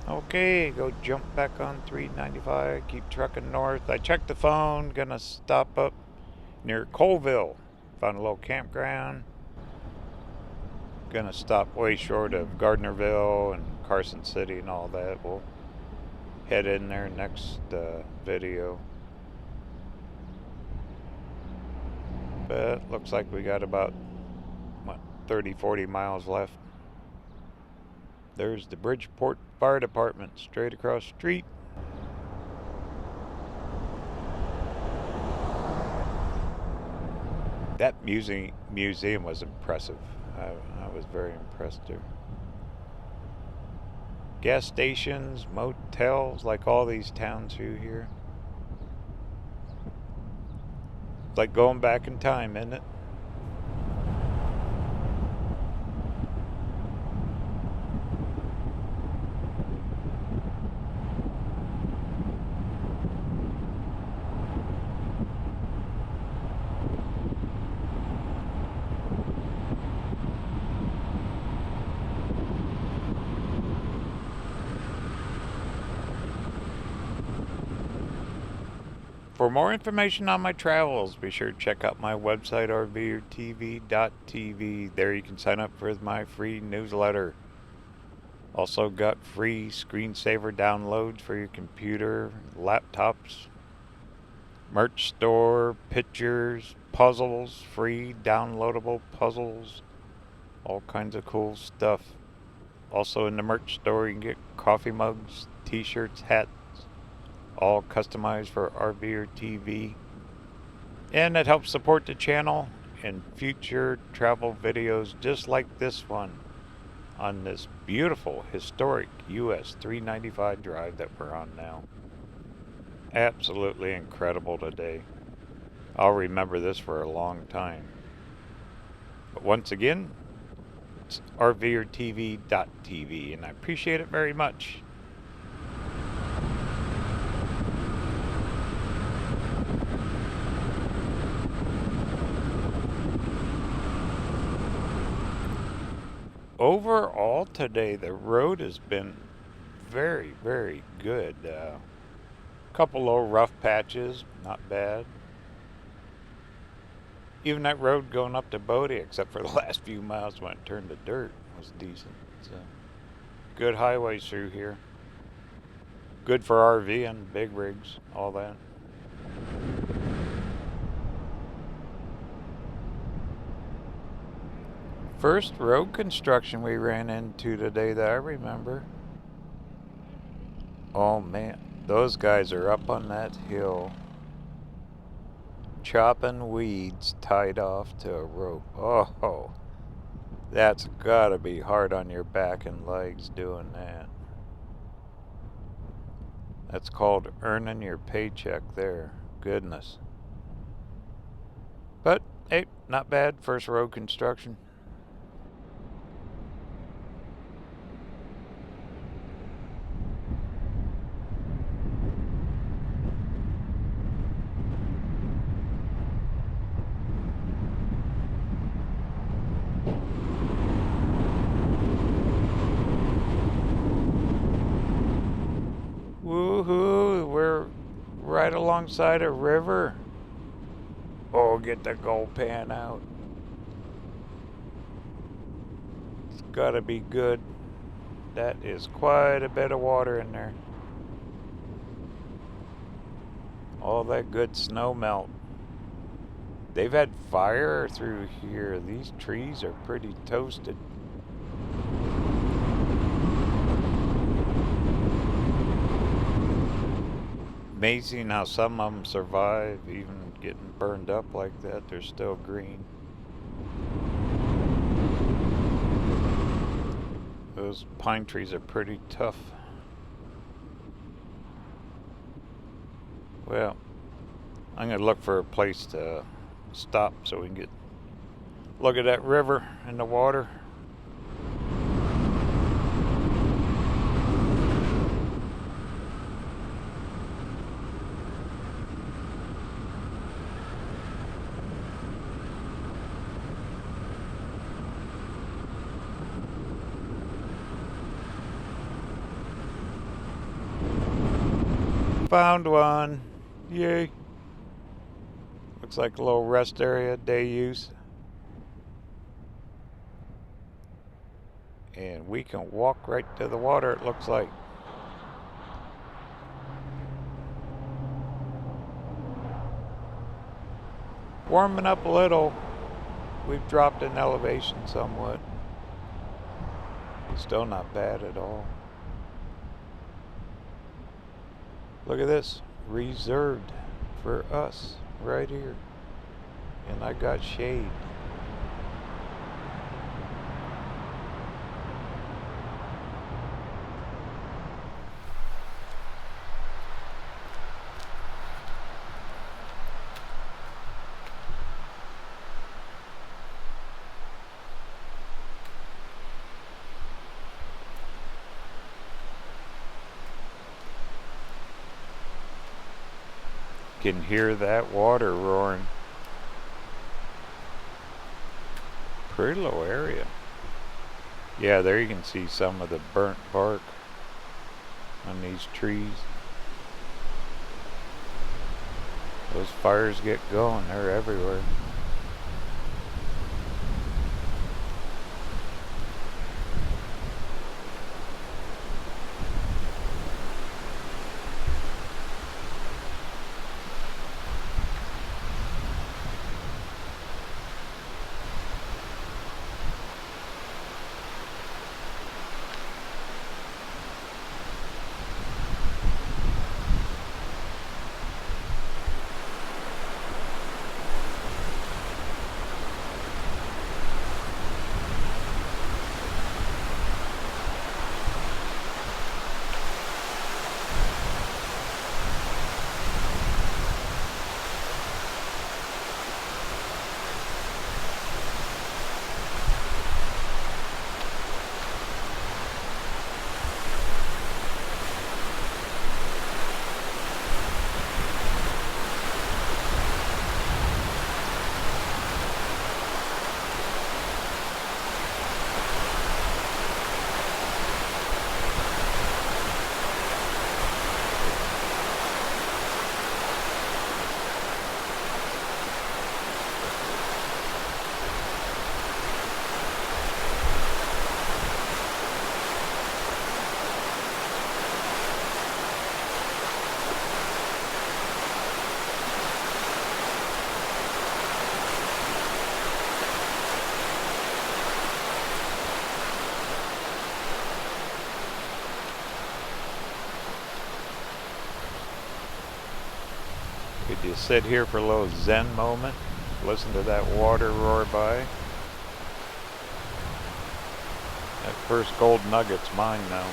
Okay, go jump back on 395, keep trucking north. I checked the phone, gonna stop up near Colville. Found a little campground. Gonna stop way short of Gardnerville and Carson City and all that. We'll head in there next video. But looks like we got about 30-40 miles left. There's the Bridgeport Fire Department straight across the street. That museum was impressive. I was very impressed there. Gas stations, motels, like all these towns through here. It's like going back in time, isn't it? For more information on my travels, be sure to check out my website, RVerTV.tv. There you can sign up for my free newsletter. Also got free screensaver downloads for your computer, laptops, merch store, pictures, puzzles, free downloadable puzzles, all kinds of cool stuff. Also in the merch store you can get coffee mugs, t-shirts, hats, all customized for RVerTV. And it helps support the channel and future travel videos just like this one on this beautiful historic US 395 drive that we're on now. Absolutely incredible today. I'll remember this for a long time. But once again, it's RVerTV.tv, and I appreciate it very much. Overall today, the road has been very, very good. Couple little rough patches, not bad. Even that road going up to Bodie, except for the last few miles when it turned to dirt, was decent. So, good highways through here. Good for RV and big rigs, all that. First road construction we ran into today that I remember. Oh man, those guys are up on that hill chopping weeds tied off to a rope. Oh, that's gotta be hard on your back and legs doing that. That's called earning your paycheck there. Goodness. But hey, not bad. First road construction. Woohoo, we're right alongside a river. Oh, get the gold pan out. It's gotta be good. That is quite a bit of water in there. All that good snow melt. They've had fire through here. These trees are pretty toasted. Amazing how some of them survive, even getting burned up like that. They're still green. Those pine trees are pretty tough. Well, I'm gonna look for a place to stop so we can get look at that river and the water. Found one. Yay. Looks like a little rest area, day use. And we can walk right to the water, it looks like. Warming up a little. We've dropped in elevation somewhat. Still not bad at all. Look at this, reserved for us right here. And I got shade. Can hear that water roaring. Pretty low area. Yeah, there you can see some of the burnt bark on these trees. Those fires get going, they're everywhere. Could you sit here for a little zen moment? Listen to that water roar by. That first gold nugget's mine now.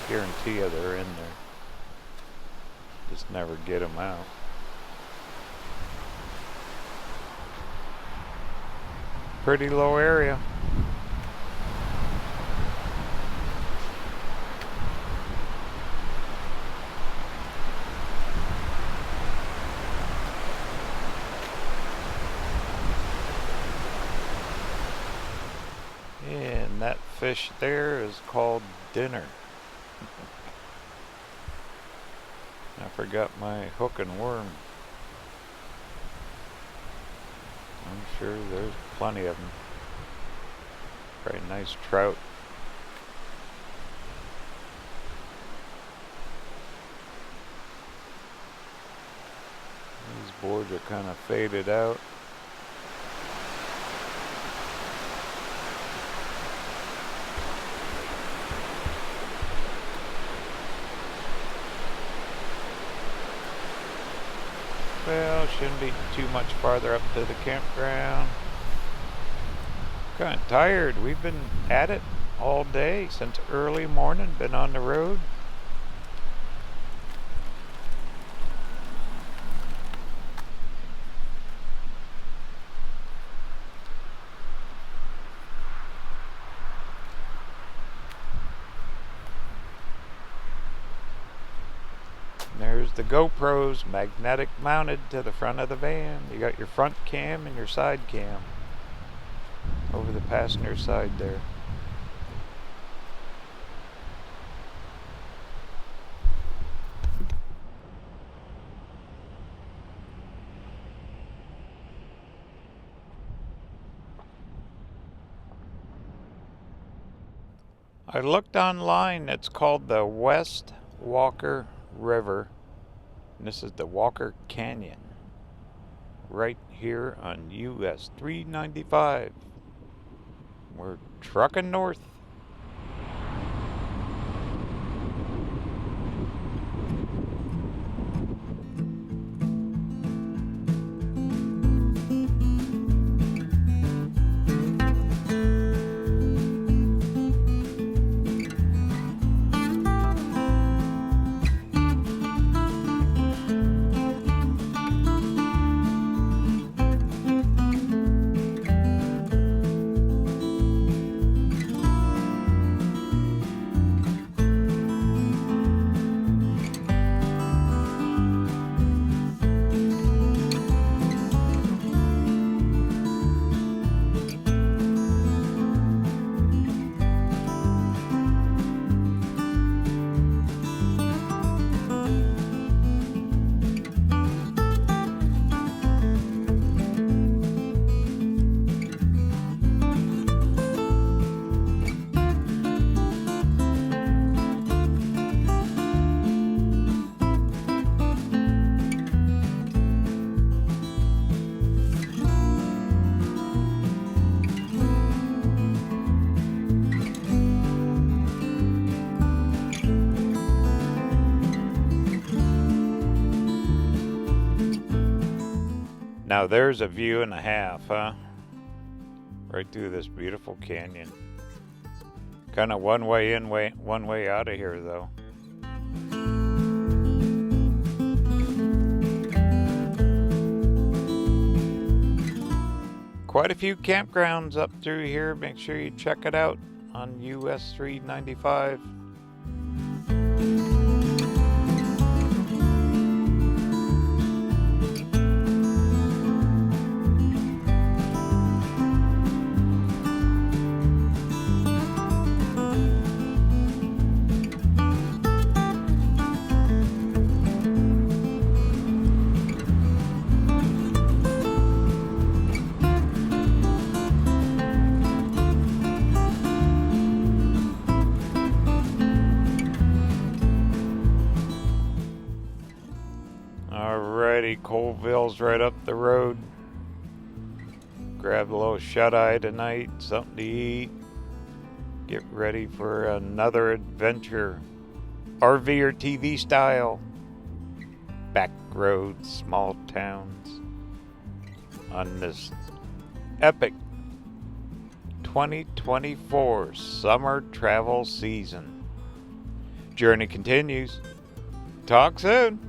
Guarantee you they're in there. Just never get them out. Pretty low area. And that fish there is called dinner. I forgot my hook and worm. I'm sure there's plenty of them. Very nice trout. These boards are kind of faded out. Well, shouldn't be too much farther up to the campground. Kind of tired. We've been at it all day since early morning. Been on the road. There's the GoPros magnetic mounted to the front of the van. You got your front cam and your side cam over the passenger side there. I looked online. It's called the West Walker River. And this is the Walker Canyon. Right here on US 395. We're trucking north. Now there's a view and a half, huh? Right through this beautiful canyon. Kind of one way in, one way out of here though. Quite a few campgrounds up through here. Make sure you check it out on US 395. Alrighty, Colville's right up the road. Grab a little shut-eye tonight, something to eat. Get ready for another adventure. RVerTV style. back roads, small towns on this epic 2024 summer travel season. Journey continues. Talk soon.